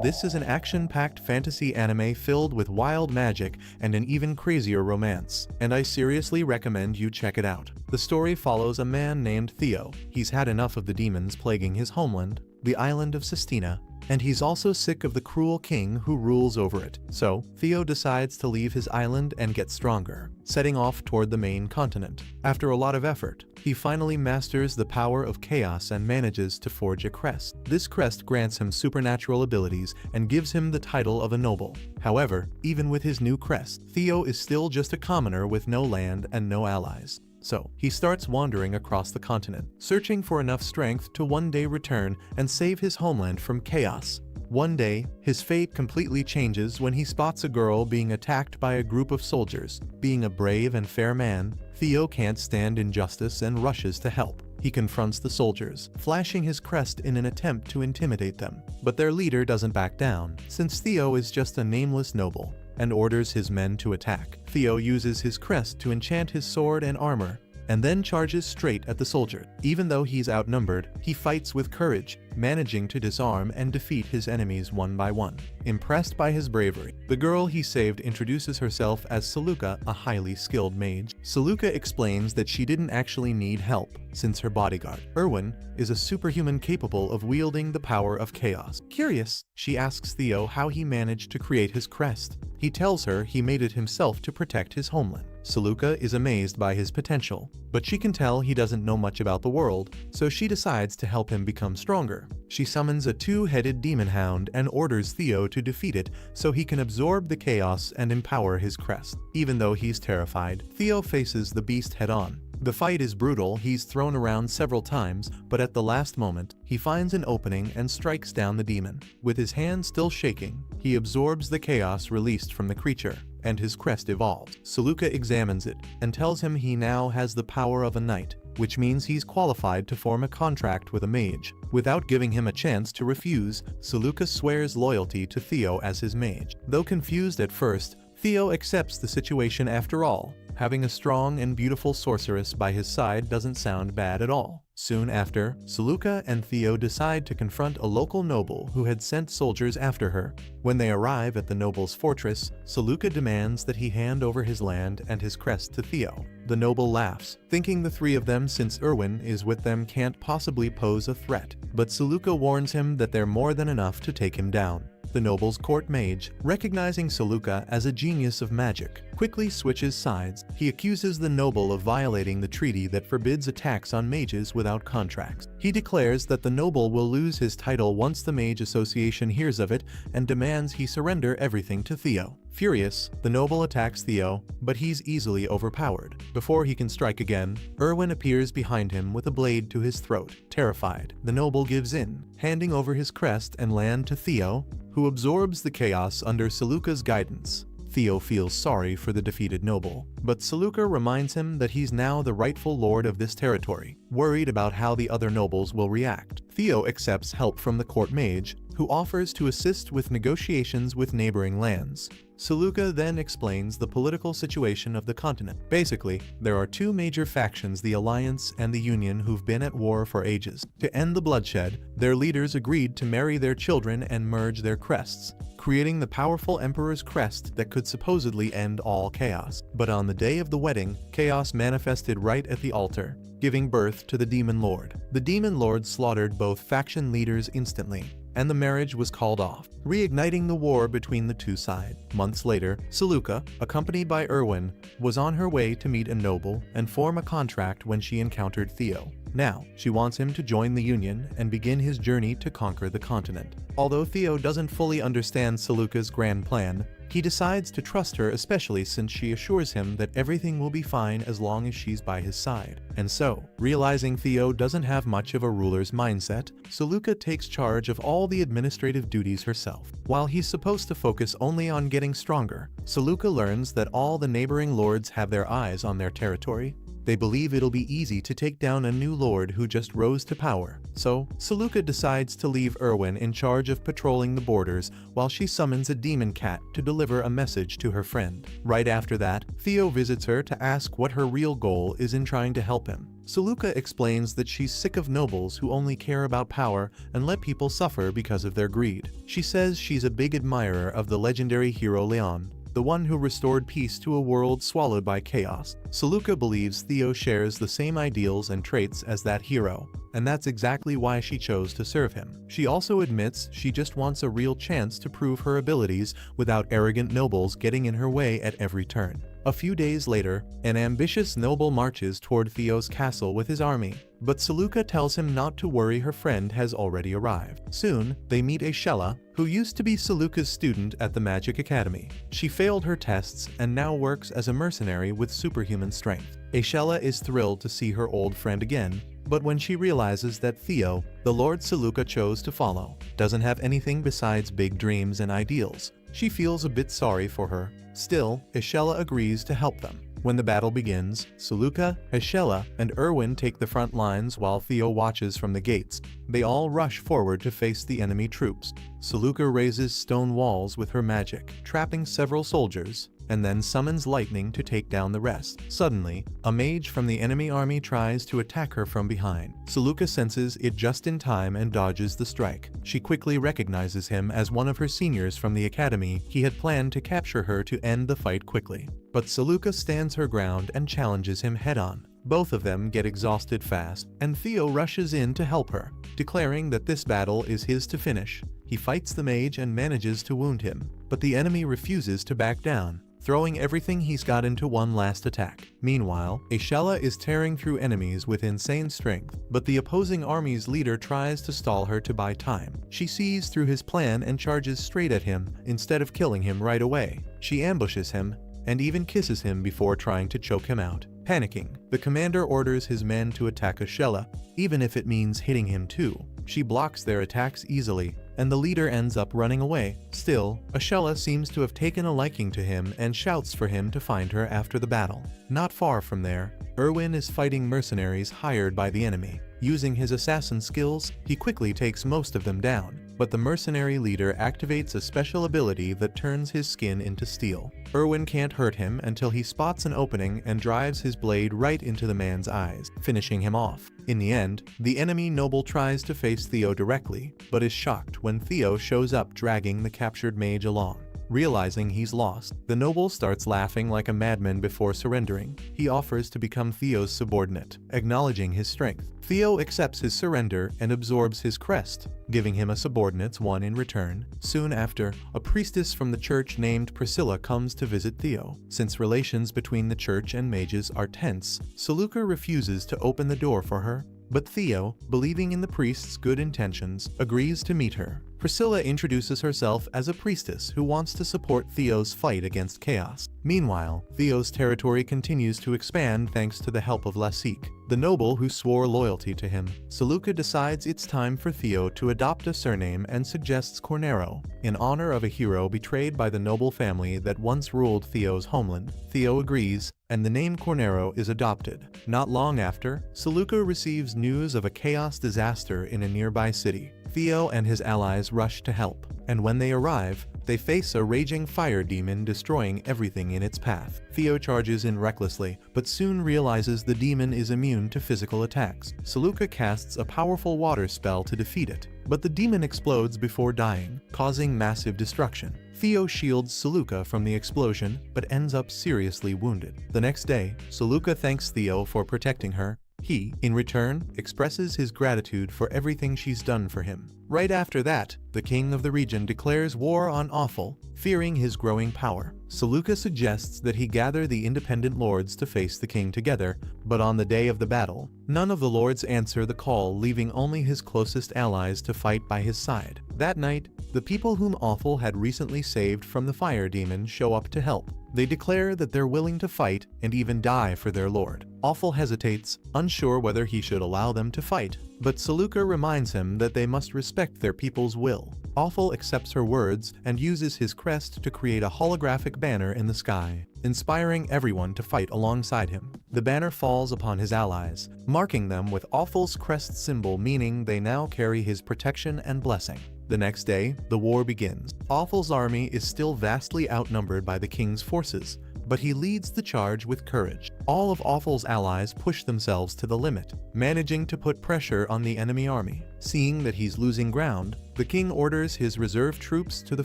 This is an action-packed fantasy anime filled with wild magic and an even crazier romance, and I seriously recommend you check it out. The story follows a man named Theo. He's had enough of the demons plaguing his homeland, the island of Sistina, and he's also sick of the cruel king who rules over it. So, Theo decides to leave his island and get stronger, setting off toward the main continent. After a lot of effort, he finally masters the power of chaos and manages to forge a crest. This crest grants him supernatural abilities and gives him the title of a noble. However, even with his new crest, Theo is still just a commoner with no land and no allies. So, he starts wandering across the continent, searching for enough strength to one day return and save his homeland from chaos. One day, his fate completely changes when he spots a girl being attacked by a group of soldiers. Being a brave and fair man, Theo can't stand injustice and rushes to help. He confronts the soldiers, flashing his crest in an attempt to intimidate them. But their leader doesn't back down, since Theo is just a nameless noble, and orders his men to attack. Theo uses his crest to enchant his sword and armor, and then charges straight at the soldier. Even though he's outnumbered, he fights with courage, managing to disarm and defeat his enemies one by one. Impressed by his bravery, the girl he saved introduces herself as Saluka, a highly skilled mage. Saluka explains that she didn't actually need help, since her bodyguard, Erwin, is a superhuman capable of wielding the power of chaos. Curious, she asks Theo how he managed to create his crest. He tells her he made it himself to protect his homeland. Saluka is amazed by his potential, but she can tell he doesn't know much about the world, so she decides to help him become stronger. She summons a two-headed demon hound and orders Theo to defeat it so he can absorb the chaos and empower his crest. Even though he's terrified, Theo faces the beast head-on. The fight is brutal, he's thrown around several times, but at the last moment, he finds an opening and strikes down the demon. With his hand still shaking, he absorbs the chaos released from the creature, and his crest evolves. Saluka examines it, and tells him he now has the power of a knight, which means he's qualified to form a contract with a mage. Without giving him a chance to refuse, Saluka swears loyalty to Theo as his mage. Though confused at first, Theo accepts the situation after all. Having a strong and beautiful sorceress by his side doesn't sound bad at all. Soon after, Saluka and Theo decide to confront a local noble who had sent soldiers after her. When they arrive at the noble's fortress, Saluka demands that he hand over his land and his crest to Theo. The noble laughs, thinking the three of them, since Erwin is with them, can't possibly pose a threat. But Saluka warns him that they're more than enough to take him down. The noble's court mage, recognizing Saluka as a genius of magic, quickly switches sides. He accuses the noble of violating the treaty that forbids attacks on mages without contracts. He declares that the noble will lose his title once the Mage Association hears of it and demands he surrender everything to Theo. Furious, the noble attacks Theo, but he's easily overpowered. Before he can strike again, Erwin appears behind him with a blade to his throat. Terrified, the noble gives in, handing over his crest and land to Theo, who absorbs the chaos under Saluka's guidance. Theo feels sorry for the defeated noble, but Saluka reminds him that he's now the rightful lord of this territory. Worried about how the other nobles will react, Theo accepts help from the court mage, who offers to assist with negotiations with neighboring lands. Saluka then explains the political situation of the continent. Basically, there are two major factions, the Alliance and the Union, who've been at war for ages. To end the bloodshed, their leaders agreed to marry their children and merge their crests, creating the powerful Emperor's crest that could supposedly end all chaos. But on the day of the wedding, chaos manifested right at the altar, giving birth to the Demon Lord. The Demon Lord slaughtered both faction leaders instantly, and the marriage was called off, reigniting the war between the two sides. Months later, Saluka, accompanied by Erwin, was on her way to meet a noble and form a contract when she encountered Theo. Now, she wants him to join the Union and begin his journey to conquer the continent. Although Theo doesn't fully understand Saluka's grand plan, he decides to trust her, especially since she assures him that everything will be fine as long as she's by his side. And so, realizing Theo doesn't have much of a ruler's mindset, Saluka takes charge of all the administrative duties herself. While he's supposed to focus only on getting stronger, Saluka learns that all the neighboring lords have their eyes on their territory, They believe it'll be easy to take down a new lord who just rose to power. So, Saluka decides to leave Erwin in charge of patrolling the borders while she summons a demon cat to deliver a message to her friend. Right after that, Theo visits her to ask what her real goal is in trying to help him. Saluka explains that she's sick of nobles who only care about power and let people suffer because of their greed. She says she's a big admirer of the legendary hero Leon, the one who restored peace to a world swallowed by chaos. Saluka believes Theo shares the same ideals and traits as that hero, and that's exactly why she chose to serve him. She also admits she just wants a real chance to prove her abilities without arrogant nobles getting in her way at every turn. A few days later, an ambitious noble marches toward Theo's castle with his army, but Saluka tells him not to worry, her friend has already arrived. Soon, they meet Ashella, who used to be Saluka's student at the Magic Academy. She failed her tests and now works as a mercenary with superhuman strength. Ashella is thrilled to see her old friend again, but when she realizes that Theo, the Lord Saluka chose to follow, doesn't have anything besides big dreams and ideals, she feels a bit sorry for her. Still, Ashella agrees to help them. When the battle begins, Saluka, Ashella, and Erwin take the front lines while Theo watches from the gates. They all rush forward to face the enemy troops. Saluka raises stone walls with her magic, trapping several soldiers, and then summons lightning to take down the rest. Suddenly, a mage from the enemy army tries to attack her from behind. Saluka senses it just in time and dodges the strike. She quickly recognizes him as one of her seniors from the academy. He had planned to capture her to end the fight quickly. But Saluka stands her ground and challenges him head-on. Both of them get exhausted fast, and Theo rushes in to help her, declaring that this battle is his to finish. He fights the mage and manages to wound him, but the enemy refuses to back down, throwing everything he's got into one last attack. Meanwhile, Ashella is tearing through enemies with insane strength, but the opposing army's leader tries to stall her to buy time. She sees through his plan and charges straight at him instead of killing him right away. She ambushes him and even kisses him before trying to choke him out. Panicking, the commander orders his men to attack Ashella, even if it means hitting him too. She blocks their attacks easily, and the leader ends up running away. Still, Ashella seems to have taken a liking to him and shouts for him to find her after the battle. Not far from there, Erwin is fighting mercenaries hired by the enemy. Using his assassin skills, he quickly takes most of them down, but the mercenary leader activates a special ability that turns his skin into steel. Erwin can't hurt him until he spots an opening and drives his blade right into the man's eyes, finishing him off. In the end, the enemy noble tries to face Theo directly, but is shocked when Theo shows up dragging the captured mage along. Realizing he's lost, the noble starts laughing like a madman before surrendering. He offers to become Theo's subordinate, acknowledging his strength. Theo accepts his surrender and absorbs his crest, giving him a subordinate's one in return. Soon after, a priestess from the church named Priscilla comes to visit Theo. Since relations between the church and mages are tense, Saluka refuses to open the door for her, but Theo, believing in the priest's good intentions, agrees to meet her. Priscilla introduces herself as a priestess who wants to support Theo's fight against chaos. Meanwhile, Theo's territory continues to expand thanks to the help of Lasik, the noble who swore loyalty to him. Saluka decides it's time for Theo to adopt a surname and suggests Cornero, in honor of a hero betrayed by the noble family that once ruled Theo's homeland. Theo agrees, and the name Cornero is adopted. Not long after, Saluka receives news of a chaos disaster in a nearby city. Theo and his allies rush to help, and when they arrive, they face a raging fire demon destroying everything in its path. Theo charges in recklessly, but soon realizes the demon is immune to physical attacks. Saluka casts a powerful water spell to defeat it, but the demon explodes before dying, causing massive destruction. Theo shields Saluka from the explosion, but ends up seriously wounded. The next day, Saluka thanks Theo for protecting her. He, in return, expresses his gratitude for everything she's done for him. Right after that, the king of the region declares war on Awful, fearing his growing power. Saluka suggests that he gather the independent lords to face the king together, but on the day of the battle, none of the lords answer the call, leaving only his closest allies to fight by his side. That night, the people whom Awful had recently saved from the fire demon show up to help. They declare that they're willing to fight and even die for their lord. Awful hesitates, unsure whether he should allow them to fight, but Saluka reminds him that they must respect their people's will. Awful accepts her words and uses his crest to create a holographic banner in the sky. inspiring everyone to fight alongside him. The banner falls upon his allies, marking them with Awful's crest symbol, meaning they now carry his protection and blessing. The next day, the war begins. Awful's army is still vastly outnumbered by the king's forces, but he leads the charge with courage. All of Awful's allies push themselves to the limit, managing to put pressure on the enemy army. Seeing that he's losing ground, the king orders his reserve troops to the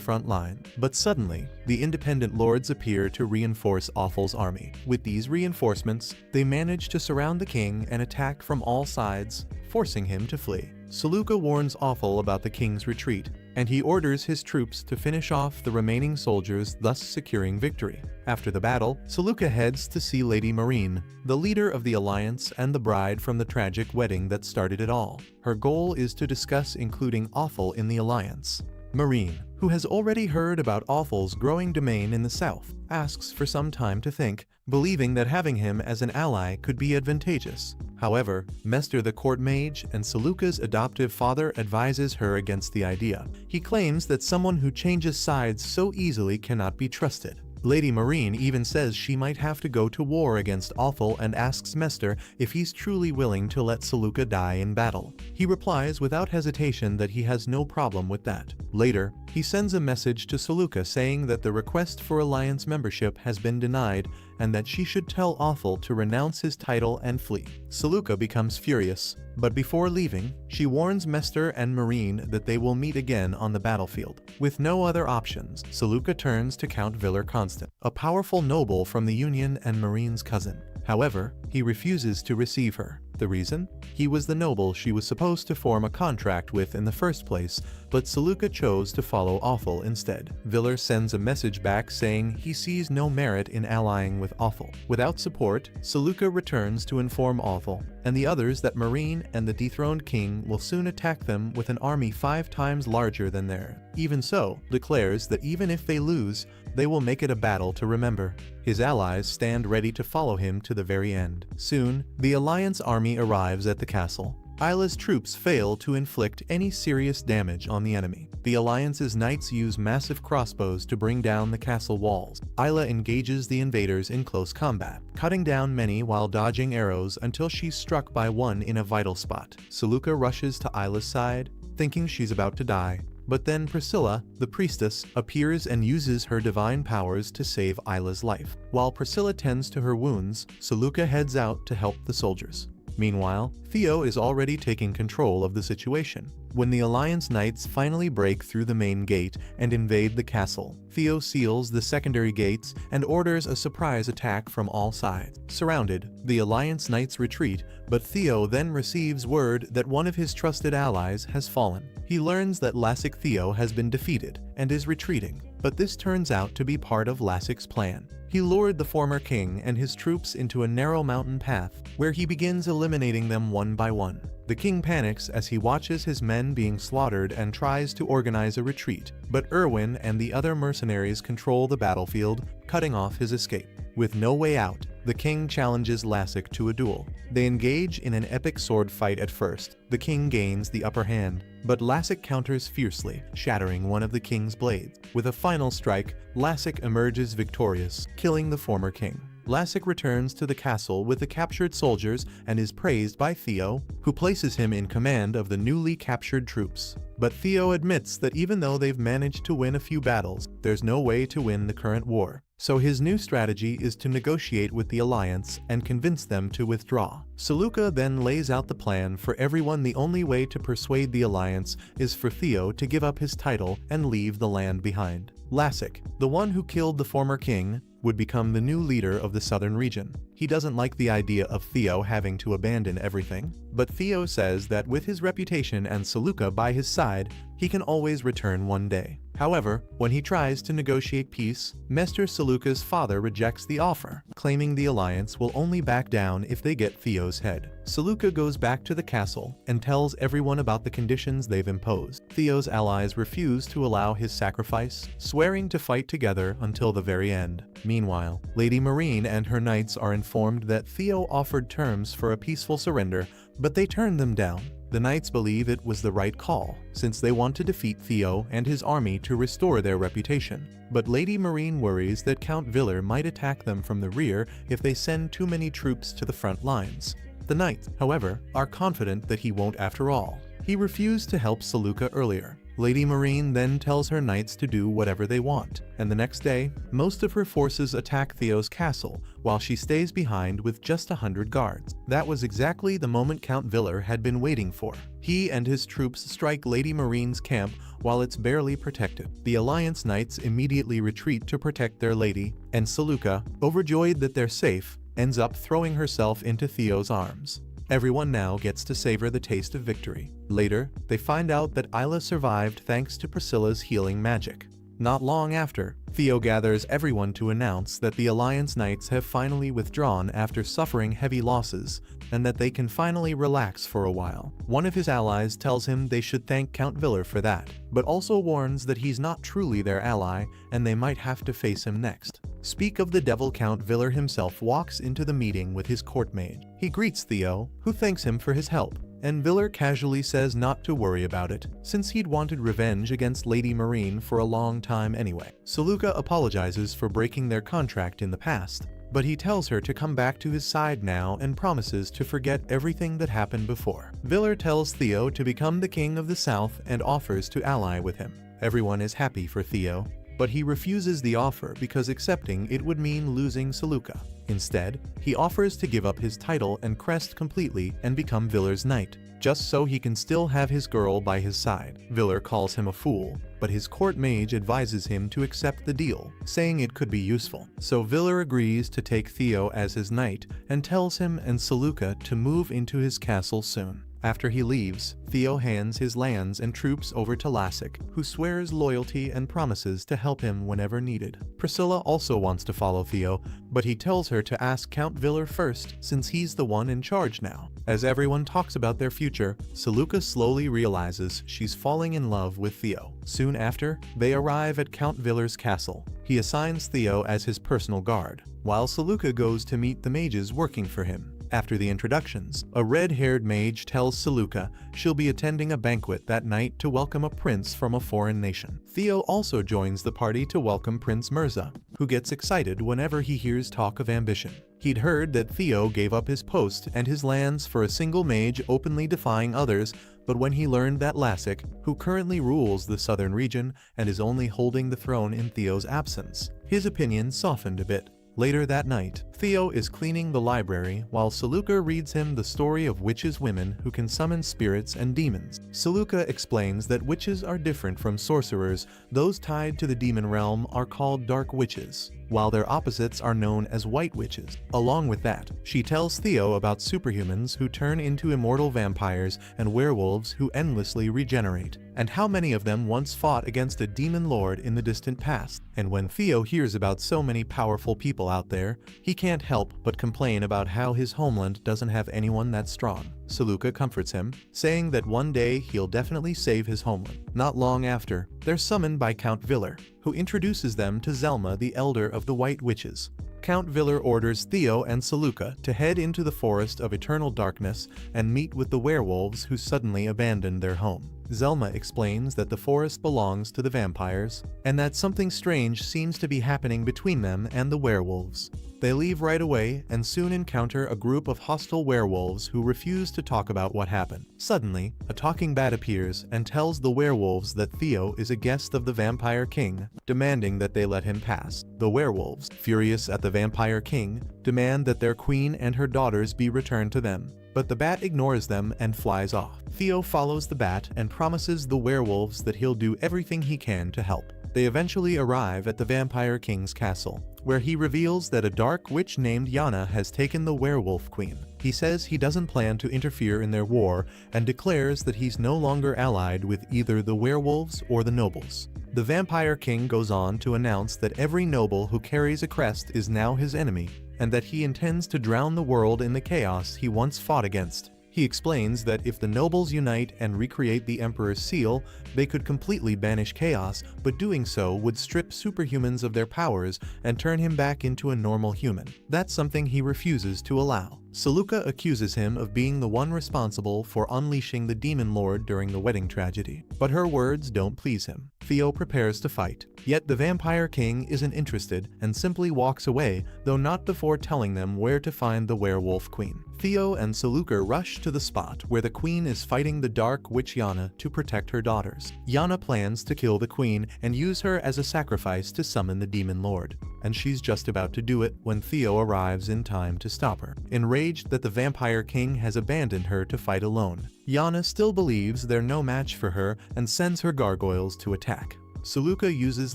front line. But suddenly, the independent lords appear to reinforce Awful's army. With these reinforcements, they manage to surround the king and attack from all sides, forcing him to flee. Saluka warns Awful about the king's retreat, and he orders his troops to finish off the remaining soldiers, thus securing victory. After the battle, Saluka heads to see Lady Marine, the leader of the alliance and the bride from the tragic wedding that started it all. Her goal is to discuss including Awful in the alliance. Marine, who has already heard about Awful's growing domain in the south, asks for some time to think, believing that having him as an ally could be advantageous. However, Mester the court mage and Saluka's adoptive father advises her against the idea. He claims that someone who changes sides so easily cannot be trusted. Lady Marine even says she might have to go to war against Awful and asks Mester if he's truly willing to let Saluka die in battle. He replies without hesitation that he has no problem with that. Later, he sends a message to Saluka saying that the request for alliance membership has been denied and that she should tell Awful to renounce his title and flee. Saluka becomes furious, but before leaving, she warns Mester and Marine that they will meet again on the battlefield. With no other options, Saluka turns to Count Viller Constant, a powerful noble from the Union and Marine's cousin. However, he refuses to receive her. The reason? He was the noble she was supposed to form a contract with in the first place, but Saluka chose to follow Awful instead. Viller sends a message back saying he sees no merit in allying with Awful. Without support, Saluka returns to inform Awful and the others that Marine and the dethroned king will soon attack them with an army 5 times larger than theirs. Even so, declares that even if they lose, they will make it a battle to remember. His allies stand ready to follow him to the very end. Soon, the Alliance army arrives at the castle. Isla's troops fail to inflict any serious damage on the enemy. The Alliance's knights use massive crossbows to bring down the castle walls. Isla engages the invaders in close combat, cutting down many while dodging arrows until she's struck by one in a vital spot. Saluka rushes to Isla's side, thinking she's about to die. But then Priscilla, the priestess, appears and uses her divine powers to save Isla's life. While Priscilla tends to her wounds, Saluka heads out to help the soldiers. Meanwhile, Theo is already taking control of the situation. When the Alliance Knights finally break through the main gate and invade the castle, Theo seals the secondary gates and orders a surprise attack from all sides. Surrounded, the Alliance Knights retreat, but Theo then receives word that one of his trusted allies has fallen. He learns that Lassic Theo has been defeated and is retreating, but this turns out to be part of Lassic's plan. He lured the former king and his troops into a narrow mountain path, where he begins eliminating them one by one. The king panics as he watches his men being slaughtered and tries to organize a retreat, but Erwin and the other mercenaries control the battlefield, cutting off his escape. With no way out, the king challenges Lassic to a duel. They engage in an epic sword fight at first. The king gains the upper hand, but Lassic counters fiercely, shattering one of the king's blades. With a final strike, Lassic emerges victorious, killing the former king. Lassic returns to the castle with the captured soldiers and is praised by Theo, who places him in command of the newly captured troops. But Theo admits that even though they've managed to win a few battles, there's no way to win the current war. So his new strategy is to negotiate with the Alliance and convince them to withdraw. Saluka then lays out the plan for everyone. The only way to persuade the Alliance is for Theo to give up his title and leave the land behind. Lassic, the one who killed the former king, would become the new leader of the southern region. He doesn't like the idea of Theo having to abandon everything, but Theo says that with his reputation and Saluka by his side, he can always return one day. However, when he tries to negotiate peace, Mester Saluka's father rejects the offer, claiming the Alliance will only back down if they get Theo's head. Saluka goes back to the castle and tells everyone about the conditions they've imposed. Theo's allies refuse to allow his sacrifice, swearing to fight together until the very end. Meanwhile, Lady Marine and her knights are informed that Theo offered terms for a peaceful surrender, but they turned them down. The knights believe it was the right call, since they want to defeat Theo and his army to restore their reputation. But Lady Marine worries that Count Viller might attack them from the rear if they send too many troops to the front lines. The knights, however, are confident that he won't after all. He refused to help Saluka earlier. Lady Marine then tells her knights to do whatever they want, and the next day, most of her forces attack Theo's castle, while she stays behind with just 100 guards. That was exactly the moment Count Viller had been waiting for. He and his troops strike Lady Marine's camp while it's barely protected. The Alliance knights immediately retreat to protect their lady, and Saluka, overjoyed that they're safe, ends up throwing herself into Theo's arms. Everyone now gets to savor the taste of victory. Later, they find out that Isla survived thanks to Priscilla's healing magic. Not long after, Theo gathers everyone to announce that the Alliance Knights have finally withdrawn after suffering heavy losses, and that they can finally relax for a while. One of his allies tells him they should thank Count Viller for that, but also warns that he's not truly their ally and they might have to face him next. Speak of the devil, Count Viller himself walks into the meeting with his court mage. He greets Theo, who thanks him for his help, and Viller casually says not to worry about it, since he'd wanted revenge against Lady Marine for a long time anyway. Saluka apologizes for breaking their contract in the past, but he tells her to come back to his side now and promises to forget everything that happened before. Viller tells Theo to become the king of the South and offers to ally with him. Everyone is happy for Theo, but he refuses the offer because accepting it would mean losing Saluka. Instead, he offers to give up his title and crest completely and become Viller's knight, just so he can still have his girl by his side. Viller calls him a fool, but his court mage advises him to accept the deal, saying it could be useful. So Viller agrees to take Theo as his knight and tells him and Saluka to move into his castle soon. After he leaves, Theo hands his lands and troops over to Lassic, who swears loyalty and promises to help him whenever needed. Priscilla also wants to follow Theo, but he tells her to ask Count Viller first since he's the one in charge now. As everyone talks about their future, Saluka slowly realizes she's falling in love with Theo. Soon after, they arrive at Count Viller's castle. He assigns Theo as his personal guard, while Saluka goes to meet the mages working for him. After the introductions, a red-haired mage tells Saluka she'll be attending a banquet that night to welcome a prince from a foreign nation. Theo also joins the party to welcome Prince Mirza, who gets excited whenever he hears talk of ambition. He'd heard that Theo gave up his post and his lands for a single mage openly defying others, but when he learned that Lassic, who currently rules the southern region and is only holding the throne in Theo's absence, his opinion softened a bit. Later that night, Theo is cleaning the library while Saluka reads him the story of witches women who can summon spirits and demons. Saluka explains that witches are different from sorcerers. Those tied to the demon realm are called dark witches, while their opposites are known as white witches. Along with that, she tells Theo about superhumans who turn into immortal vampires and werewolves who endlessly regenerate, and how many of them once fought against a demon lord in the distant past. And when Theo hears about so many powerful people out there, he can't help but complain about how his homeland doesn't have anyone that strong. Saluka comforts him, saying that one day he'll definitely save his homeland. Not long after, they're summoned by Count Viller, who introduces them to Zelma, the elder of the White Witches. Count Viller orders Theo and Saluka to head into the Forest of Eternal Darkness and meet with the werewolves who suddenly abandoned their home. Zelma explains that the forest belongs to the vampires, and that something strange seems to be happening between them and the werewolves. They leave right away and soon encounter a group of hostile werewolves who refuse to talk about what happened. Suddenly, a talking bat appears and tells the werewolves that Theo is a guest of the Vampire King, demanding that they let him pass. The werewolves, furious at the Vampire King, demand that their queen and her daughters be returned to them, but the bat ignores them and flies off. Theo follows the bat and promises the werewolves that he'll do everything he can to help. They eventually arrive at the Vampire King's castle, where he reveals that a dark witch named Yana has taken the werewolf queen. He says he doesn't plan to interfere in their war and declares that he's no longer allied with either the werewolves or the nobles. The Vampire King goes on to announce that every noble who carries a crest is now his enemy, and that he intends to drown the world in the chaos he once fought against. He He explains that if the nobles unite and recreate the Emperor's seal, they could completely banish chaos, but doing so would strip superhumans of their powers and turn him back into a normal human. That's something he refuses to allow. Saluka accuses him of being the one responsible for unleashing the Demon Lord during the wedding tragedy, but her words don't please him. Theo prepares to fight, yet the Vampire King isn't interested and simply walks away, though not before telling them where to find the Werewolf Queen. Theo and Saluka rush to the spot where the Queen is fighting the Dark Witch Yana to protect her daughters. Yana plans to kill the Queen and use her as a sacrifice to summon the Demon Lord, and she's just about to do it when Theo arrives in time to stop her. Enraged that the Vampire King has abandoned her to fight alone, Yana still believes they're no match for her and sends her gargoyles to attack. Saluka uses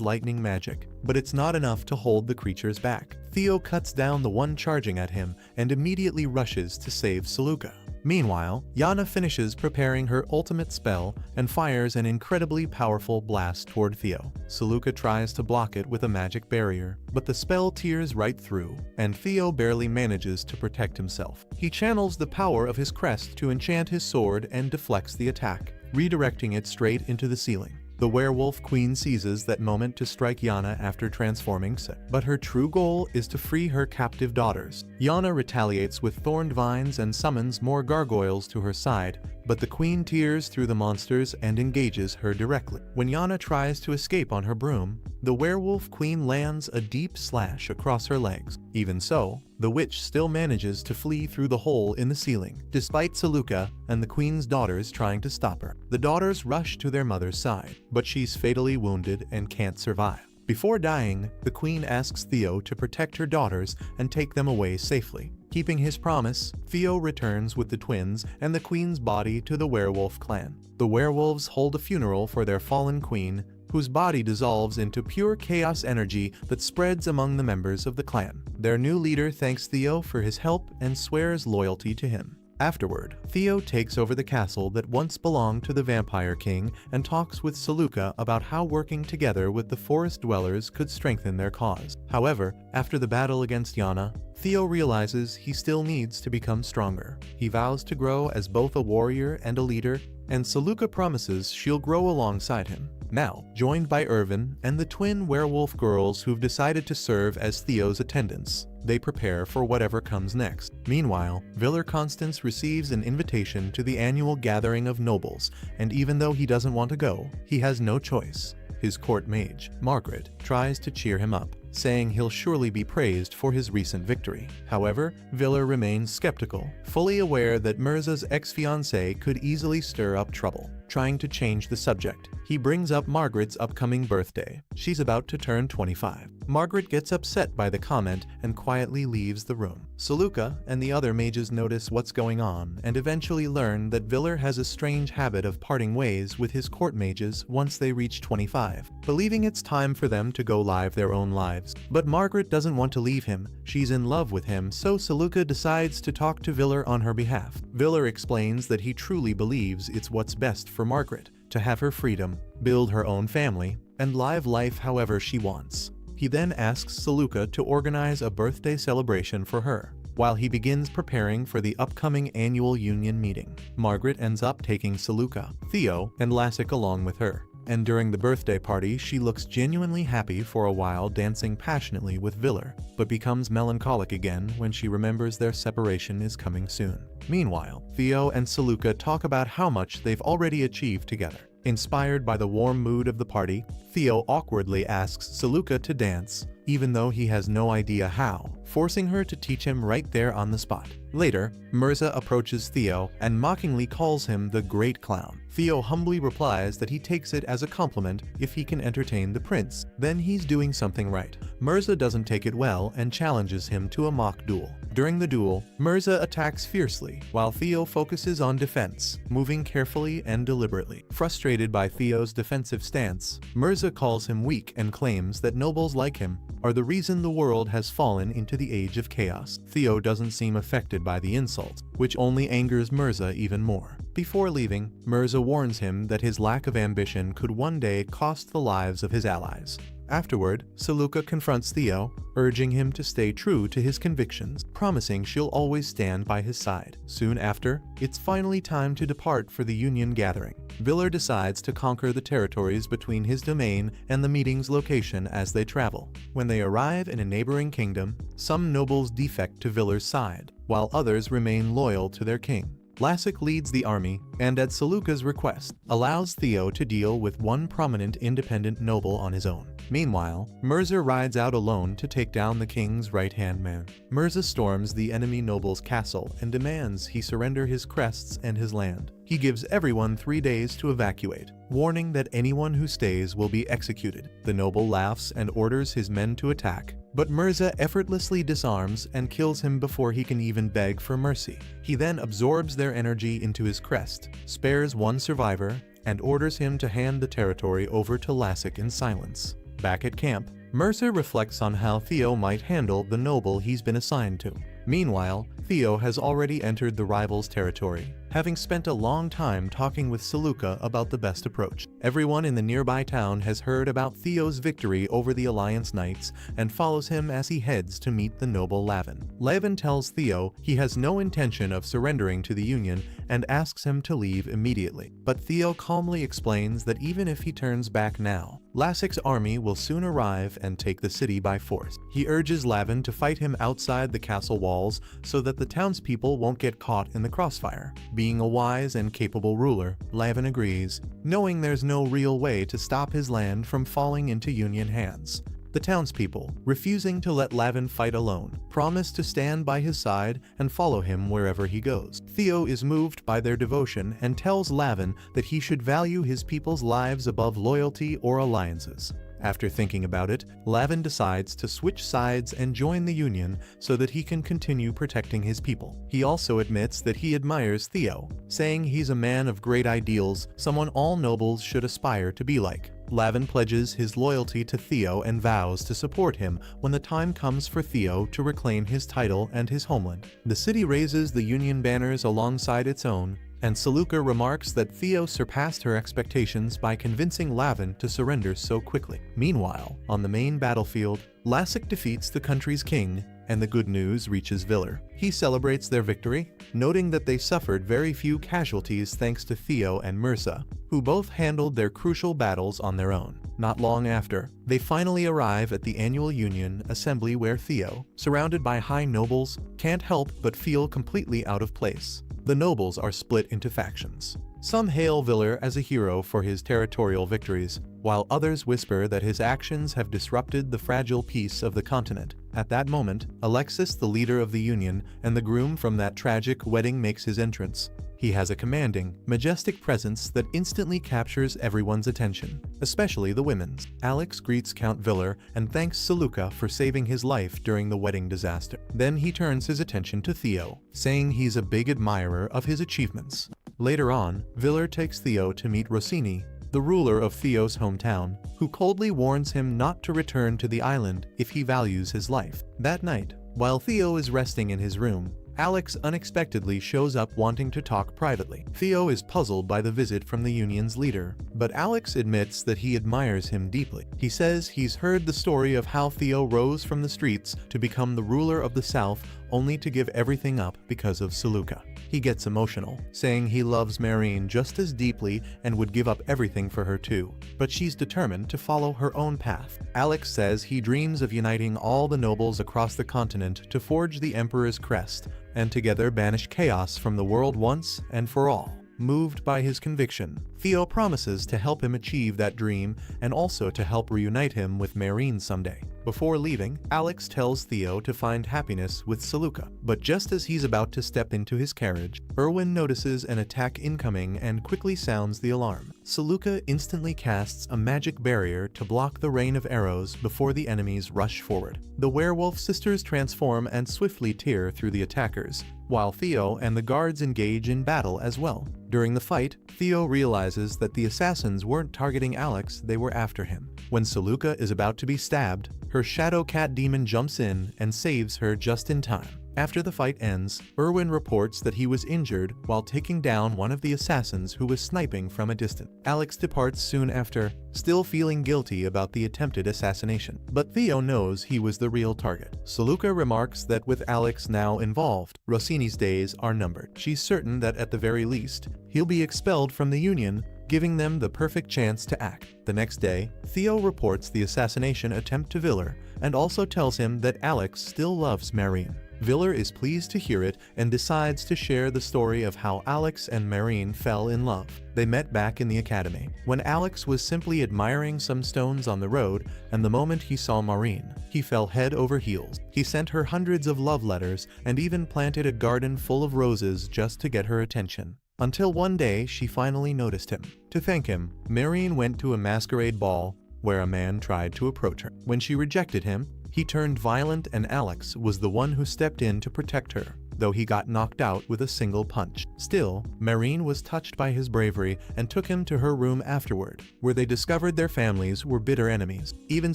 lightning magic, but it's not enough to hold the creatures back. Theo cuts down the one charging at him and immediately rushes to save Saluka. Meanwhile, Yana finishes preparing her ultimate spell and fires an incredibly powerful blast toward Theo. Saluka tries to block it with a magic barrier, but the spell tears right through, and Theo barely manages to protect himself. He channels the power of his crest to enchant his sword and deflects the attack, redirecting it straight into the ceiling. The Werewolf Queen seizes that moment to strike Yana after transforming, but her true goal is to free her captive daughters. Yana retaliates with thorned vines and summons more gargoyles to her side, but the Queen tears through the monsters and engages her directly. When Yana tries to escape on her broom, the Werewolf Queen lands a deep slash across her legs. Even so, the witch still manages to flee through the hole in the ceiling, despite Saluka and the Queen's daughters trying to stop her. The daughters rush to their mother's side, but she's fatally wounded and can't survive. Before dying, the Queen asks Theo to protect her daughters and take them away safely. Keeping his promise, Theo returns with the twins and the Queen's body to the werewolf clan. The werewolves hold a funeral for their fallen queen, whose body dissolves into pure chaos energy that spreads among the members of the clan. Their new leader thanks Theo for his help and swears loyalty to him. Afterward, Theo takes over the castle that once belonged to the Vampire King and talks with Saluka about how working together with the forest dwellers could strengthen their cause. However, after the battle against Yana, Theo realizes he still needs to become stronger. He vows to grow as both a warrior and a leader, and Saluka promises she'll grow alongside him. Now, joined by Irvin and the twin werewolf girls who've decided to serve as Theo's attendants, they prepare for whatever comes next. Meanwhile, Viller Constance receives an invitation to the annual gathering of nobles, and even though he doesn't want to go, he has no choice. His court mage, Margaret, tries to cheer him up, saying he'll surely be praised for his recent victory. However, Viller remains skeptical, fully aware that Mirza's ex-fiancée could easily stir up trouble. Trying to change the subject, he brings up Margaret's upcoming birthday. She's about to turn 25. Margaret gets upset by the comment and quietly leaves the room. Saluka and the other mages notice what's going on and eventually learn that Viller has a strange habit of parting ways with his court mages once they reach 25, believing it's time for them to go live their own lives. But Margaret doesn't want to leave him. She's in love with him, so Saluka decides to talk to Viller on her behalf. Viller explains that he truly believes it's what's best for Margaret, to have her freedom, build her own family, and live life however she wants. He then asks Saluka to organize a birthday celebration for her, while he begins preparing for the upcoming annual union meeting. Margaret ends up taking Saluka, Theo, and Lassic along with her, and during the birthday party she looks genuinely happy for a while, dancing passionately with Viller, but becomes melancholic again when she remembers their separation is coming soon. Meanwhile, Theo and Saluka talk about how much they've already achieved together. Inspired by the warm mood of the party, Theo awkwardly asks Saluka to dance, even though he has no idea how, forcing her to teach him right there on the spot. Later, Mirza approaches Theo and mockingly calls him the Great Clown. Theo humbly replies that he takes it as a compliment if he can entertain the prince, then he's doing something right. Mirza doesn't take it well and challenges him to a mock duel. During the duel, Mirza attacks fiercely, while Theo focuses on defense, moving carefully and deliberately. Frustrated by Theo's defensive stance, Mirza calls him weak and claims that nobles like him are the reason the world has fallen into the age of chaos. Theo doesn't seem affected by the insult, which only angers Mirza even more. Before leaving, Mirza warns him that his lack of ambition could one day cost the lives of his allies. Afterward, Seleuca confronts Theo, urging him to stay true to his convictions, promising she'll always stand by his side. Soon after, it's finally time to depart for the Union gathering. Viller decides to conquer the territories between his domain and the meeting's location as they travel. When they arrive in a neighboring kingdom, some nobles defect to Viller's side, while others remain loyal to their king. Lassic leads the army, and at Seleuca's request, allows Theo to deal with one prominent independent noble on his own. Meanwhile, Mirza rides out alone to take down the king's right-hand man. Mirza storms the enemy noble's castle and demands he surrender his crests and his land. He gives everyone 3 days to evacuate, warning that anyone who stays will be executed. The noble laughs and orders his men to attack, but Mirza effortlessly disarms and kills him before he can even beg for mercy. He then absorbs their energy into his crest, spares one survivor, and orders him to hand the territory over to Lassic in silence. Back at camp, Mirza reflects on how Theo might handle the noble he's been assigned to. Meanwhile, Theo has already entered the rival's territory, having spent a long time talking with Seleuca about the best approach. Everyone in the nearby town has heard about Theo's victory over the Alliance Knights and follows him as he heads to meet the noble Lavin. Lavin tells Theo he has no intention of surrendering to the Union and asks him to leave immediately. But Theo calmly explains that even if he turns back now, Lassic's army will soon arrive and take the city by force. He urges Lavin to fight him outside the castle walls so that the townspeople won't get caught in the crossfire. Being a wise and capable ruler, Lavin agrees, knowing there's no real way to stop his land from falling into Union hands. The townspeople, refusing to let Lavin fight alone, promise to stand by his side and follow him wherever he goes. Theo is moved by their devotion and tells Lavin that he should value his people's lives above loyalty or alliances. After thinking about it, Lavin decides to switch sides and join the Union so that he can continue protecting his people. He also admits that he admires Theo, saying he's a man of great ideals, someone all nobles should aspire to be like. Lavin pledges his loyalty to Theo and vows to support him when the time comes for Theo to reclaim his title and his homeland. The city raises the Union banners alongside its own, and Seleuca remarks that Theo surpassed her expectations by convincing Lavin to surrender so quickly. Meanwhile, on the main battlefield, Lassic defeats the country's king, and the good news reaches Viller. He celebrates their victory, noting that they suffered very few casualties thanks to Theo and Mirza, who both handled their crucial battles on their own. Not long after, they finally arrive at the annual Union assembly where Theo, surrounded by high nobles, can't help but feel completely out of place. The nobles are split into factions. Some hail Viller as a hero for his territorial victories, while others whisper that his actions have disrupted the fragile peace of the continent. At that moment, Alexis, the leader of the Union, and the groom from that tragic wedding makes his entrance. He has a commanding, majestic presence that instantly captures everyone's attention, especially the women's. Alex greets Count Viller and thanks Seleuca for saving his life during the wedding disaster. Then he turns his attention to Theo, saying he's a big admirer of his achievements. Later on, Viller takes Theo to meet Rossini, the ruler of Theo's hometown, who coldly warns him not to return to the island if he values his life. That night, while Theo is resting in his room, Alex unexpectedly shows up wanting to talk privately. Theo is puzzled by the visit from the Union's leader, but Alex admits that he admires him deeply. He says he's heard the story of how Theo rose from the streets to become the ruler of the South only to give everything up because of Seleuca. He gets emotional, saying he loves Marine just as deeply and would give up everything for her too, but she's determined to follow her own path. Alex says he dreams of uniting all the nobles across the continent to forge the Emperor's crest, and together banish chaos from the world once and for all. Moved by his conviction, Theo promises to help him achieve that dream and also to help reunite him with Marine someday. Before leaving, Alex tells Theo to find happiness with Seleuca, but just as he's about to step into his carriage, Erwin notices an attack incoming and quickly sounds the alarm. Seleuca instantly casts a magic barrier to block the rain of arrows before the enemies rush forward. The werewolf sisters transform and swiftly tear through the attackers, while Theo and the guards engage in battle as well. During the fight, Theo realizes that the assassins weren't targeting Alex, they were after him. When Seleuca is about to be stabbed, her shadow cat demon jumps in and saves her just in time. After the fight ends, Erwin reports that he was injured while taking down one of the assassins who was sniping from a distance. Alex departs soon after, still feeling guilty about the attempted assassination. But Theo knows he was the real target. Saluka remarks that with Alex now involved, Rossini's days are numbered. She's certain that at the very least, he'll be expelled from the Union, giving them the perfect chance to act. The next day, Theo reports the assassination attempt to Viller and also tells him that Alex still loves Marine. Viller is pleased to hear it and decides to share the story of how Alex and Marine fell in love. They met back in the academy, when Alex was simply admiring some stones on the road, and the moment he saw Marine, he fell head over heels. He sent her hundreds of love letters and even planted a garden full of roses just to get her attention. Until one day she finally noticed him. To thank him, Marine went to a masquerade ball where a man tried to approach her. When she rejected him, he turned violent and Alex was the one who stepped in to protect her, though he got knocked out with a single punch. Still, Marine was touched by his bravery and took him to her room afterward, where they discovered their families were bitter enemies. Even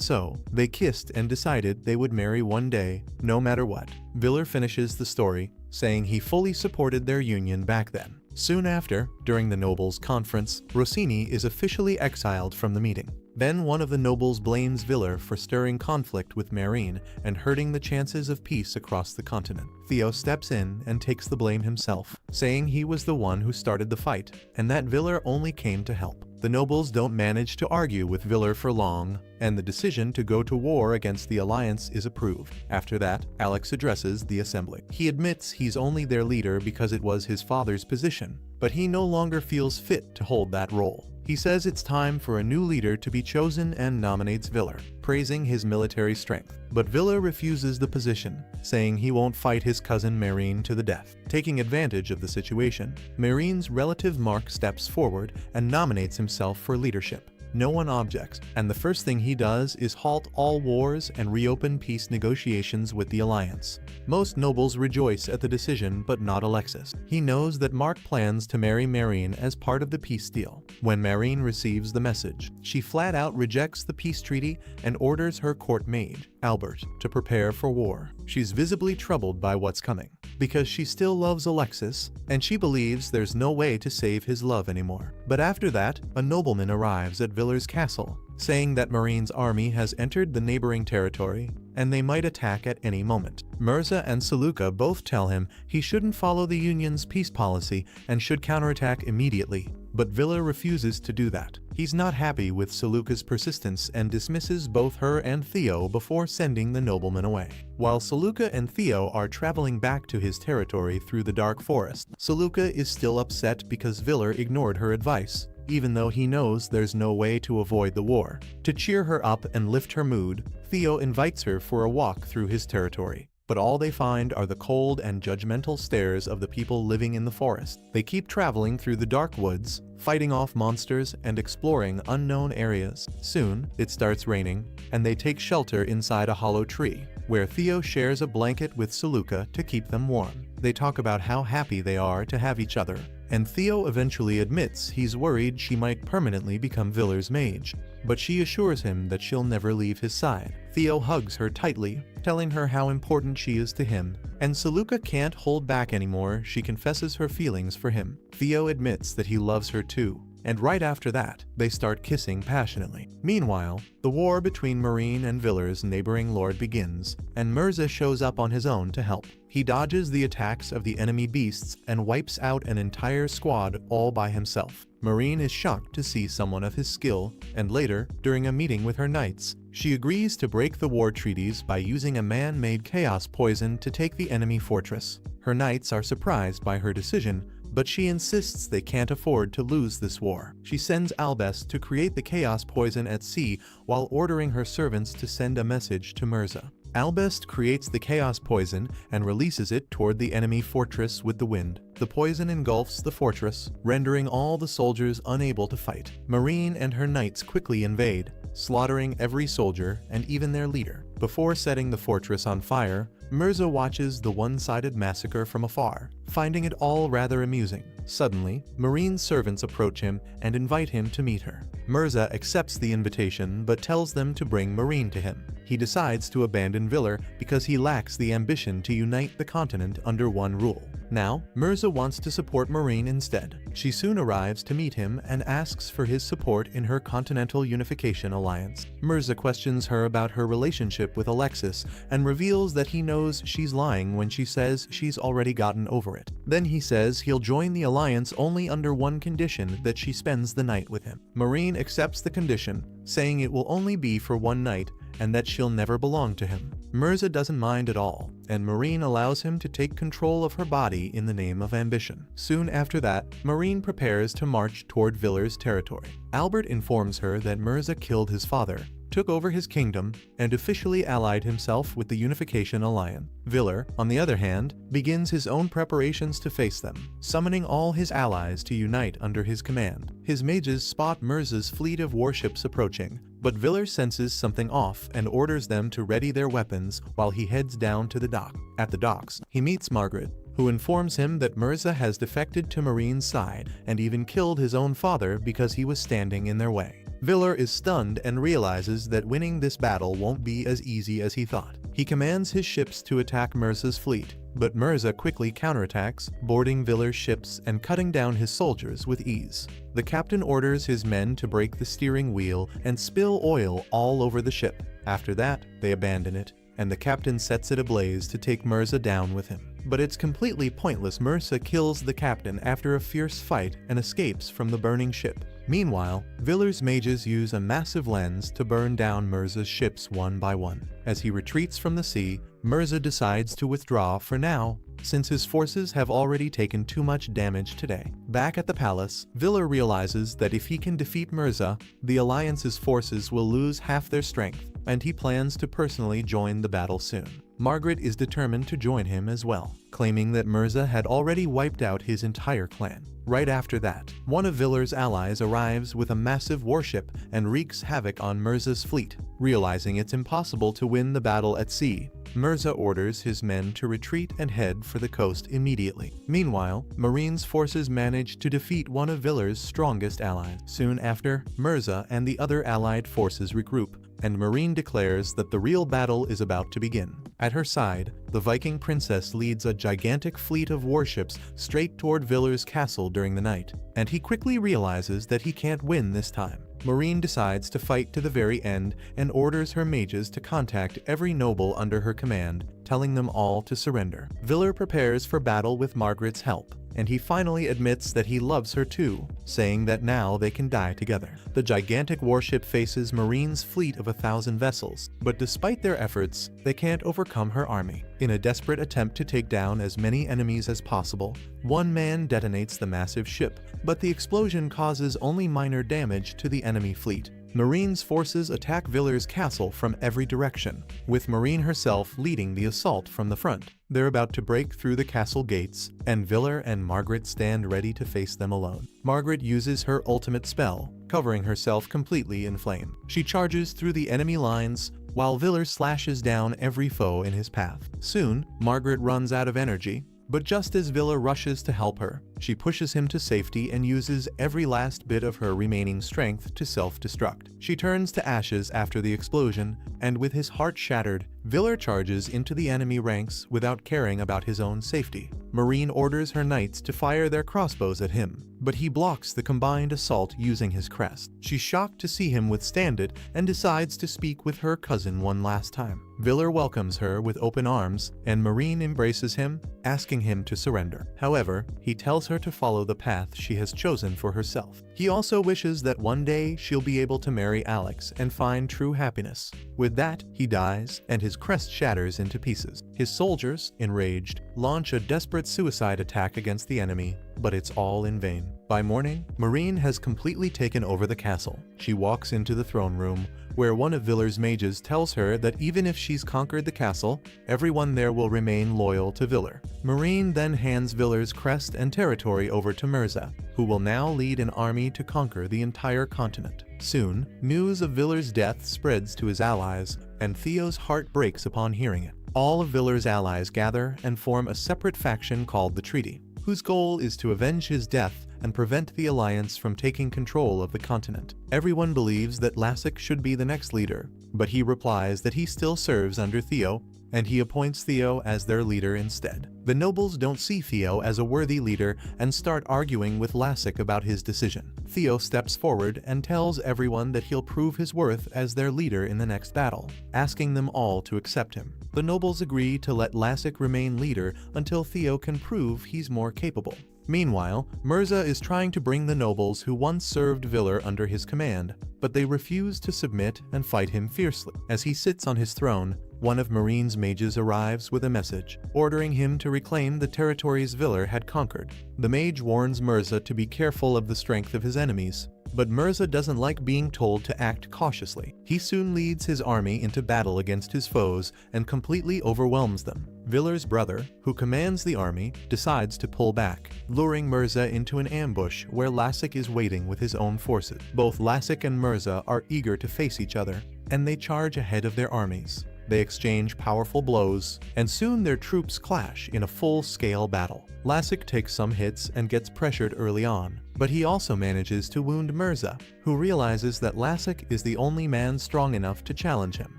so, they kissed and decided they would marry one day, no matter what. Viller finishes the story, saying he fully supported their union back then. Soon after, during the nobles' conference, Rossini is officially exiled from the meeting. Then one of the nobles blames Viller for stirring conflict with Marine and hurting the chances of peace across the continent. Theo steps in and takes the blame himself, saying he was the one who started the fight, and that Viller only came to help. The nobles don't manage to argue with Viller for long, and the decision to go to war against the alliance is approved. After that, Alex addresses the assembly. He admits he's only their leader because it was his father's position, but he no longer feels fit to hold that role. He says it's time for a new leader to be chosen and nominates Viller, praising his military strength. But Viller refuses the position, saying he won't fight his cousin Marine to the death. Taking advantage of the situation, Marine's relative Mark steps forward and nominates himself for leadership. No one objects, and the first thing he does is halt all wars and reopen peace negotiations with the alliance. Most nobles rejoice at the decision, but not Alexis. He knows that Mark plans to marry Marine as part of the peace deal. When Marine receives the message, she flat out rejects the peace treaty and orders her court maid, Albert, to prepare for war. She's visibly troubled by what's coming, because she still loves Alexis, and she believes there's no way to save his love anymore. But after that, a nobleman arrives at Viller's castle, saying that Marine's army has entered the neighboring territory, and they might attack at any moment. Mirza and Saluka both tell him he shouldn't follow the Union's peace policy and should counterattack immediately, but Viller refuses to do that. He's not happy with Saluka's persistence and dismisses both her and Theo before sending the nobleman away. While Saluka and Theo are traveling back to his territory through the dark forest, Saluka is still upset because Viller ignored her advice, even though he knows there's no way to avoid the war. To cheer her up and lift her mood, Theo invites her for a walk through his territory. But all they find are the cold and judgmental stares of the people living in the forest. They keep traveling through the dark woods, fighting off monsters and exploring unknown areas. Soon, it starts raining, and they take shelter inside a hollow tree, where Theo shares a blanket with Saluka to keep them warm. They talk about how happy they are to have each other, and Theo eventually admits he's worried she might permanently become Viller's mage, but she assures him that she'll never leave his side. Theo hugs her tightly, telling her how important she is to him, and Saluka can't hold back anymore. She confesses her feelings for him. Theo admits that he loves her too, and right after that, they start kissing passionately. Meanwhile, the war between Marine and Viller's neighboring lord begins, and Mirza shows up on his own to help. He dodges the attacks of the enemy beasts and wipes out an entire squad all by himself. Marine is shocked to see someone of his skill, and later, during a meeting with her knights, she agrees to break the war treaties by using a man-made chaos poison to take the enemy fortress. Her knights are surprised by her decision, but she insists they can't afford to lose this war. She sends Albest to create the chaos poison at sea while ordering her servants to send a message to Mirza. Albest creates the chaos poison and releases it toward the enemy fortress with the wind. The poison engulfs the fortress, rendering all the soldiers unable to fight. Marine and her knights quickly invade, slaughtering every soldier and even their leader. Before setting the fortress on fire, Mirza watches the one-sided massacre from afar, finding it all rather amusing. Suddenly, Marine's servants approach him and invite him to meet her. Mirza accepts the invitation but tells them to bring Marine to him. He decides to abandon Viller because he lacks the ambition to unite the continent under one rule. Now, Mirza wants to support Marine instead. She soon arrives to meet him and asks for his support in her Continental Unification Alliance. Mirza questions her about her relationship with Alexis and reveals that he knows she's lying when she says she's already gotten over it. Then he says he'll join the alliance only under one condition, that she spends the night with him. Marine accepts the condition, saying it will only be for one night and that she'll never belong to him. Mirza doesn't mind at all, and Marine allows him to take control of her body in the name of ambition. Soon after that, Marine prepares to march toward Viller's territory. Albert informs her that Mirza killed his father, took over his kingdom, and officially allied himself with the Unification Alliance. Viller, on the other hand, begins his own preparations to face them, summoning all his allies to unite under his command. His mages spot Mirza's fleet of warships approaching, but Viller senses something off and orders them to ready their weapons while he heads down to the dock. At the docks, he meets Margaret, who informs him that Mirza has defected to Marine's side and even killed his own father because he was standing in their way. Viller is stunned and realizes that winning this battle won't be as easy as he thought. He commands his ships to attack Mirza's fleet, but Mirza quickly counterattacks, boarding Viller's ships and cutting down his soldiers with ease. The captain orders his men to break the steering wheel and spill oil all over the ship. After that, they abandon it, and the captain sets it ablaze to take Mirza down with him. But it's completely pointless. Mirza kills the captain after a fierce fight and escapes from the burning ship. Meanwhile, Viller's mages use a massive lens to burn down Mirza's ships one by one. As he retreats from the sea, Mirza decides to withdraw for now, since his forces have already taken too much damage today. Back at the palace, Viller realizes that if he can defeat Mirza, the Alliance's forces will lose half their strength, and he plans to personally join the battle soon. Margaret is determined to join him as well, claiming that Mirza had already wiped out his entire clan. Right after that, one of Viller's allies arrives with a massive warship and wreaks havoc on Mirza's fleet. Realizing it's impossible to win the battle at sea, Mirza orders his men to retreat and head for the coast immediately. Meanwhile, Marine's forces manage to defeat one of Viller's strongest allies. Soon after, Mirza and the other allied forces regroup, and Marine declares that the real battle is about to begin. At her side, the Viking princess leads a gigantic fleet of warships straight toward Viller's castle during the night, and he quickly realizes that he can't win this time. Marine decides to fight to the very end and orders her mages to contact every noble under her command, telling them all to surrender. Viller prepares for battle with Margaret's help, and he finally admits that he loves her too, saying that now they can die together. The gigantic warship faces Marine's fleet of 1,000 vessels, but despite their efforts, they can't overcome her army. In a desperate attempt to take down as many enemies as possible, one man detonates the massive ship, but the explosion causes only minor damage to the enemy fleet. Marine's forces attack Viller's castle from every direction, with Marine herself leading the assault from the front. They're about to break through the castle gates, and Viller and Margaret stand ready to face them alone. Margaret uses her ultimate spell, covering herself completely in flame. She charges through the enemy lines, while Viller slashes down every foe in his path. Soon, Margaret runs out of energy, but just as Viller rushes to help her, she pushes him to safety and uses every last bit of her remaining strength to self-destruct. She turns to ashes after the explosion, and with his heart shattered, Viller charges into the enemy ranks without caring about his own safety. Marine orders her knights to fire their crossbows at him, but he blocks the combined assault using his crest. She's shocked to see him withstand it and decides to speak with her cousin one last time. Viller welcomes her with open arms, and Marine embraces him, asking him to surrender. However, he tells her to follow the path she has chosen for herself. He also wishes that one day she'll be able to marry Alex and find true happiness. With that, he dies, and his crest shatters into pieces. His soldiers, enraged, launch a desperate suicide attack against the enemy, but it's all in vain. By morning, Marine has completely taken over the castle. She walks into the throne room, where one of Villar's mages tells her that even if she's conquered the castle, everyone there will remain loyal to Villar. Marine then hands Villar's crest and territory over to Mirza, who will now lead an army to conquer the entire continent. Soon, news of Villar's death spreads to his allies, and Theo's heart breaks upon hearing it. All of Villar's allies gather and form a separate faction called the Treaty, whose goal is to avenge his death and prevent the Alliance from taking control of the continent. Everyone believes that Lassik should be the next leader, but he replies that he still serves under Theo, and he appoints Theo as their leader instead. The nobles don't see Theo as a worthy leader and start arguing with Lassik about his decision. Theo steps forward and tells everyone that he'll prove his worth as their leader in the next battle, asking them all to accept him. The nobles agree to let Lassik remain leader until Theo can prove he's more capable. Meanwhile, Mirza is trying to bring the nobles who once served Villar under his command, but they refuse to submit and fight him fiercely. As he sits on his throne, one of Marine's mages arrives with a message, ordering him to reclaim the territories Villar had conquered. The mage warns Mirza to be careful of the strength of his enemies, but Mirza doesn't like being told to act cautiously. He soon leads his army into battle against his foes and completely overwhelms them. Villar's brother, who commands the army, decides to pull back, luring Mirza into an ambush where Lassik is waiting with his own forces. Both Lassik and Mirza are eager to face each other, and they charge ahead of their armies. They exchange powerful blows, and soon their troops clash in a full-scale battle. Lassik takes some hits and gets pressured early on, but he also manages to wound Mirza, who realizes that Lassik is the only man strong enough to challenge him.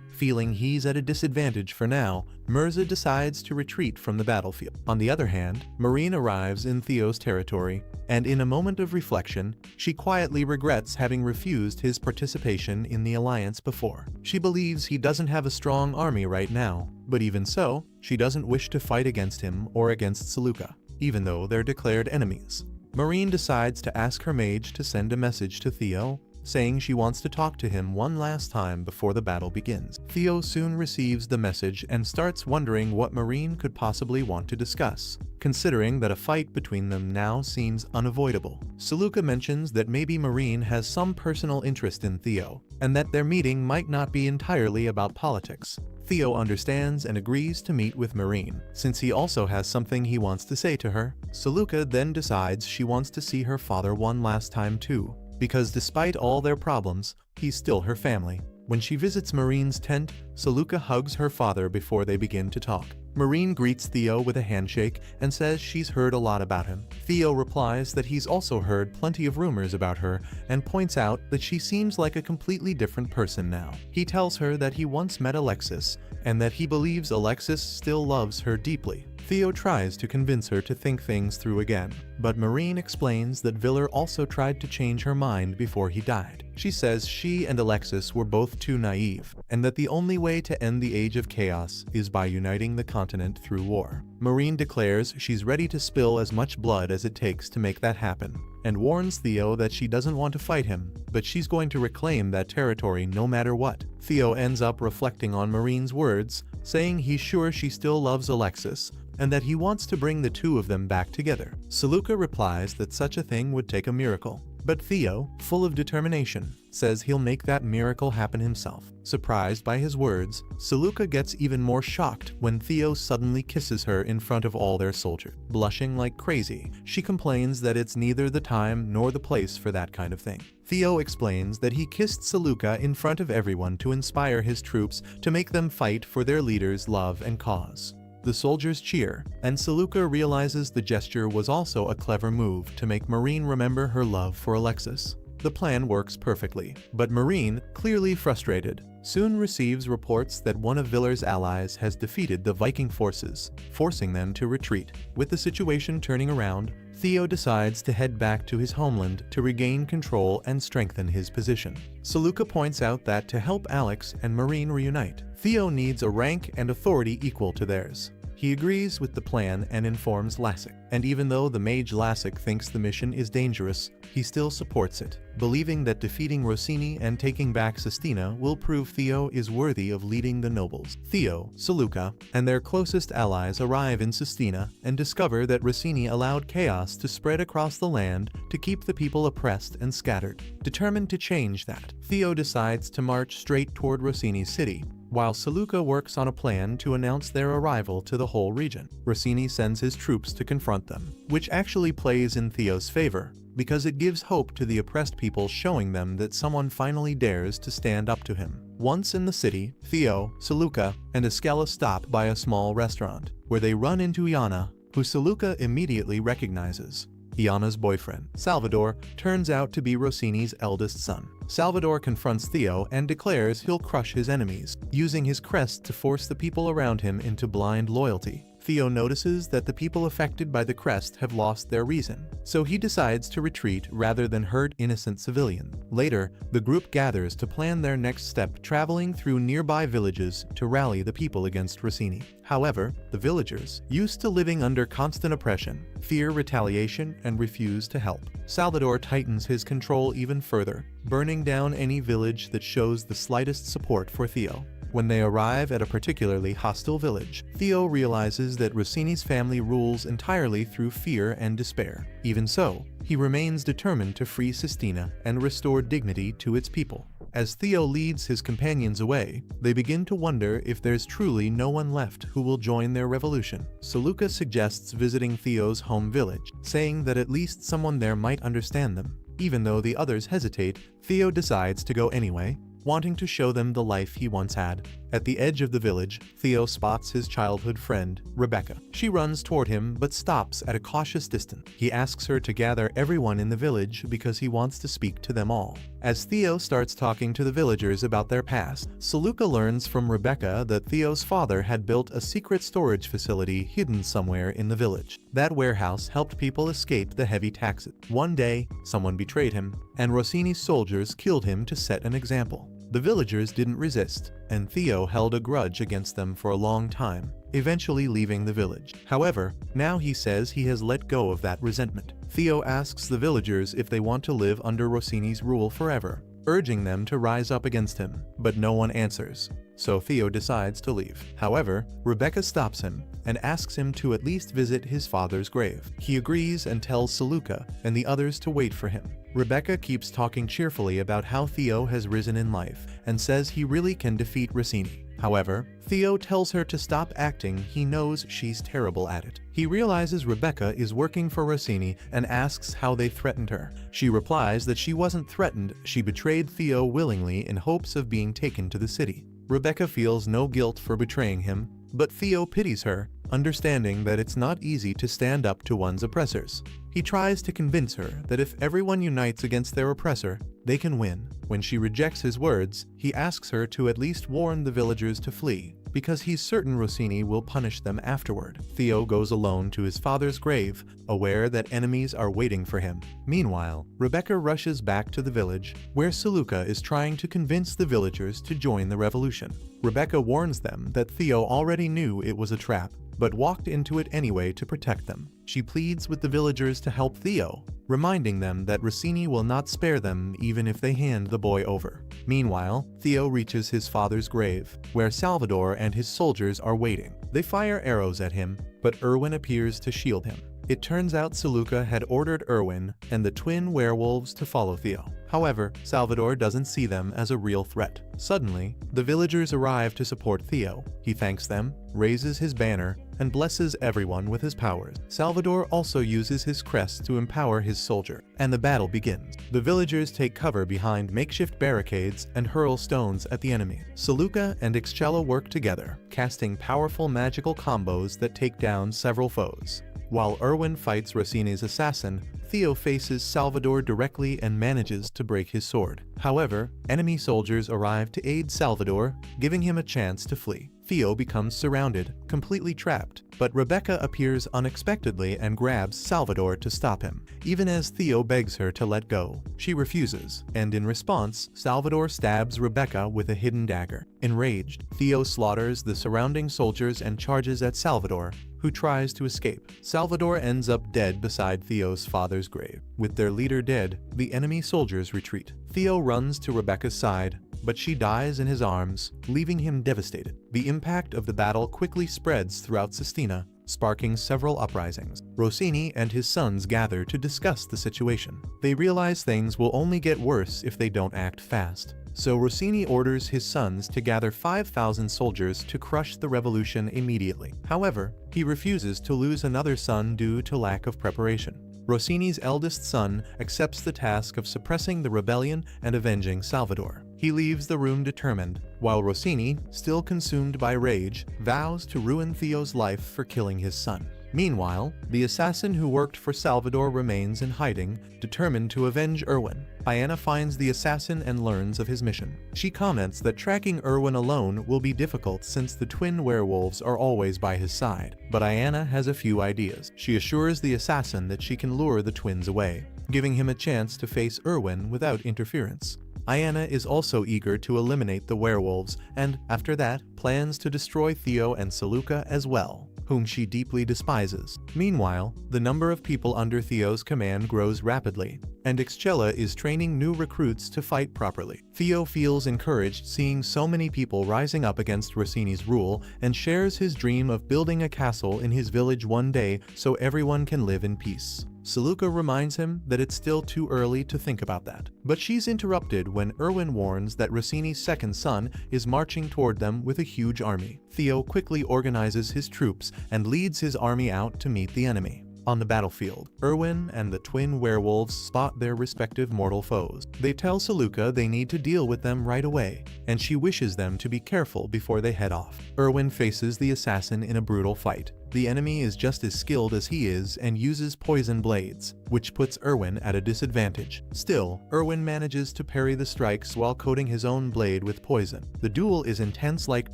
Feeling he's at a disadvantage for now, Mirza decides to retreat from the battlefield. On the other hand, Marine arrives in Theo's territory, and in a moment of reflection, she quietly regrets having refused his participation in the alliance before. She believes he doesn't have a strong army right now, but even so, she doesn't wish to fight against him or against Saluka, even though they're declared enemies. Marine decides to ask her mage to send a message to Theo, saying she wants to talk to him one last time before the battle begins. Theo soon receives the message and starts wondering what Marine could possibly want to discuss, considering that a fight between them now seems unavoidable. Saluka mentions that maybe Marine has some personal interest in Theo, and that their meeting might not be entirely about politics. Theo understands and agrees to meet with Marine, since he also has something he wants to say to her. Saluka then decides she wants to see her father one last time too, because despite all their problems, he's still her family. When she visits Marine's tent, Saluka hugs her father before they begin to talk. Marine greets Theo with a handshake and says she's heard a lot about him. Theo replies that he's also heard plenty of rumors about her and points out that she seems like a completely different person now. He tells her that he once met Alexis and that he believes Alexis still loves her deeply. Theo tries to convince her to think things through again, but Marine explains that Villar also tried to change her mind before he died. She says she and Alexis were both too naive, and that the only way to end the Age of Chaos is by uniting the continent through war. Marine declares she's ready to spill as much blood as it takes to make that happen, and warns Theo that she doesn't want to fight him, but she's going to reclaim that territory no matter what. Theo ends up reflecting on Marine's words, saying he's sure she still loves Alexis, and that he wants to bring the two of them back together. Saluka replies that such a thing would take a miracle, but Theo, full of determination, says he'll make that miracle happen himself. Surprised by his words, Saluka gets even more shocked when Theo suddenly kisses her in front of all their soldiers. Blushing like crazy, she complains that it's neither the time nor the place for that kind of thing. Theo explains that he kissed Saluka in front of everyone to inspire his troops to make them fight for their leader's love and cause. The soldiers cheer, and Saluka realizes the gesture was also a clever move to make Marine remember her love for Alexis. The plan works perfectly, but Marine, clearly frustrated, soon receives reports that one of Villar's allies has defeated the Viking forces, forcing them to retreat. With the situation turning around, Theo decides to head back to his homeland to regain control and strengthen his position. Saluka points out that to help Alex and Marine reunite, Theo needs a rank and authority equal to theirs. He agrees with the plan and informs Lassic. And even though the mage Lassic thinks the mission is dangerous, he still supports it, believing that defeating Rossini and taking back Sestina will prove Theo is worthy of leading the nobles. Theo, Saluka, and their closest allies arrive in Sestina and discover that Rossini allowed chaos to spread across the land to keep the people oppressed and scattered. Determined to change that, Theo decides to march straight toward Rossini's city, while Saluka works on a plan to announce their arrival to the whole region. Rossini sends his troops to confront them, which actually plays in Theo's favor, because it gives hope to the oppressed people, showing them that someone finally dares to stand up to him. Once in the city, Theo, Saluka, and Escala stop by a small restaurant, where they run into Iana, who Saluka immediately recognizes. Iana's boyfriend, Salvador, turns out to be Rossini's eldest son. Salvador confronts Theo and declares he'll crush his enemies, using his crest to force the people around him into blind loyalty. Theo notices that the people affected by the crest have lost their reason, so he decides to retreat rather than hurt innocent civilians. Later, the group gathers to plan their next step, traveling through nearby villages to rally the people against Rossini. However, the villagers, used to living under constant oppression, fear retaliation and refuse to help. Salvador tightens his control even further, burning down any village that shows the slightest support for Theo. When they arrive at a particularly hostile village, Theo realizes that Rossini's family rules entirely through fear and despair. Even so, he remains determined to free Sestina and restore dignity to its people. As Theo leads his companions away, they begin to wonder if there's truly no one left who will join their revolution. Saluka suggests visiting Theo's home village, saying that at least someone there might understand them. Even though the others hesitate, Theo decides to go anyway, wanting to show them the life he once had. At the edge of the village, Theo spots his childhood friend, Rebecca. She runs toward him but stops at a cautious distance. He asks her to gather everyone in the village because he wants to speak to them all. As Theo starts talking to the villagers about their past, Saluka learns from Rebecca that Theo's father had built a secret storage facility hidden somewhere in the village. That warehouse helped people escape the heavy taxes. One day, someone betrayed him, and Rossini's soldiers killed him to set an example. The villagers didn't resist, and Theo held a grudge against them for a long time, eventually leaving the village. However, now he says he has let go of that resentment. Theo asks the villagers if they want to live under Rossini's rule forever, urging them to rise up against him, but no one answers. So Theo decides to leave. However, Rebecca stops him and asks him to at least visit his father's grave. He agrees and tells Saluka and the others to wait for him. Rebecca keeps talking cheerfully about how Theo has risen in life and says he really can defeat Rossini. However, Theo tells her to stop acting. He knows she's terrible at it. He realizes Rebecca is working for Rossini and asks how they threatened her. She replies that she wasn't threatened, she betrayed Theo willingly in hopes of being taken to the city. Rebecca feels no guilt for betraying him, but Theo pities her, understanding that it's not easy to stand up to one's oppressors. He tries to convince her that if everyone unites against their oppressor, they can win. When she rejects his words, he asks her to at least warn the villagers to flee, because he's certain Rossini will punish them afterward. Theo goes alone to his father's grave, aware that enemies are waiting for him. Meanwhile, Rebecca rushes back to the village, where Saluka is trying to convince the villagers to join the revolution. Rebecca warns them that Theo already knew it was a trap, but walked into it anyway to protect them. She pleads with the villagers to help Theo, reminding them that Rossini will not spare them even if they hand the boy over. Meanwhile, Theo reaches his father's grave, where Salvador and his soldiers are waiting. They fire arrows at him, but Erwin appears to shield him. It turns out Saluka had ordered Erwin and the twin werewolves to follow Theo. However, Salvador doesn't see them as a real threat. Suddenly, the villagers arrive to support Theo. He thanks them, raises his banner, and blesses everyone with his powers. Salvador also uses his crest to empower his soldier, and the battle begins. The villagers take cover behind makeshift barricades and hurl stones at the enemy. Saluka and Ixchella work together, casting powerful magical combos that take down several foes. While Erwin fights Rossini's assassin, Theo faces Salvador directly and manages to break his sword. However, enemy soldiers arrive to aid Salvador, giving him a chance to flee. Theo becomes surrounded, completely trapped, but Rebecca appears unexpectedly and grabs Salvador to stop him. Even as Theo begs her to let go, she refuses, and in response, Salvador stabs Rebecca with a hidden dagger. Enraged, Theo slaughters the surrounding soldiers and charges at Salvador, who tries to escape. Salvador ends up dead beside Theo's father's grave. With their leader dead, the enemy soldiers retreat. Theo runs to Rebecca's side, but she dies in his arms, leaving him devastated. The impact of the battle quickly spreads throughout Sistina, sparking several uprisings. Rossini and his sons gather to discuss the situation. They realize things will only get worse if they don't act fast. So Rossini orders his sons to gather 5,000 soldiers to crush the revolution immediately. However, he refuses to lose another son due to lack of preparation. Rossini's eldest son accepts the task of suppressing the rebellion and avenging Salvador. He leaves the room determined, while Rossini, still consumed by rage, vows to ruin Theo's life for killing his son. Meanwhile, the assassin who worked for Salvador remains in hiding, determined to avenge Erwin. Iana finds the assassin and learns of his mission. She comments that tracking Erwin alone will be difficult since the twin werewolves are always by his side. But Iana has a few ideas. She assures the assassin that she can lure the twins away, giving him a chance to face Erwin without interference. Iana is also eager to eliminate the werewolves and, after that, plans to destroy Theo and Saluka as well, whom she deeply despises. Meanwhile, the number of people under Theo's command grows rapidly, and Excella is training new recruits to fight properly. Theo feels encouraged seeing so many people rising up against Rossini's rule and shares his dream of building a castle in his village one day so everyone can live in peace. Saluka reminds him that it's still too early to think about that. But she's interrupted when Erwin warns that Rossini's second son is marching toward them with a huge army. Theo quickly organizes his troops and leads his army out to meet the enemy. On the battlefield, Erwin and the twin werewolves spot their respective mortal foes. They tell Saluka they need to deal with them right away, and she wishes them to be careful before they head off. Erwin faces the assassin in a brutal fight. The enemy is just as skilled as he is and uses poison blades, which puts Erwin at a disadvantage. Still, Erwin manages to parry the strikes while coating his own blade with poison. The duel is intense like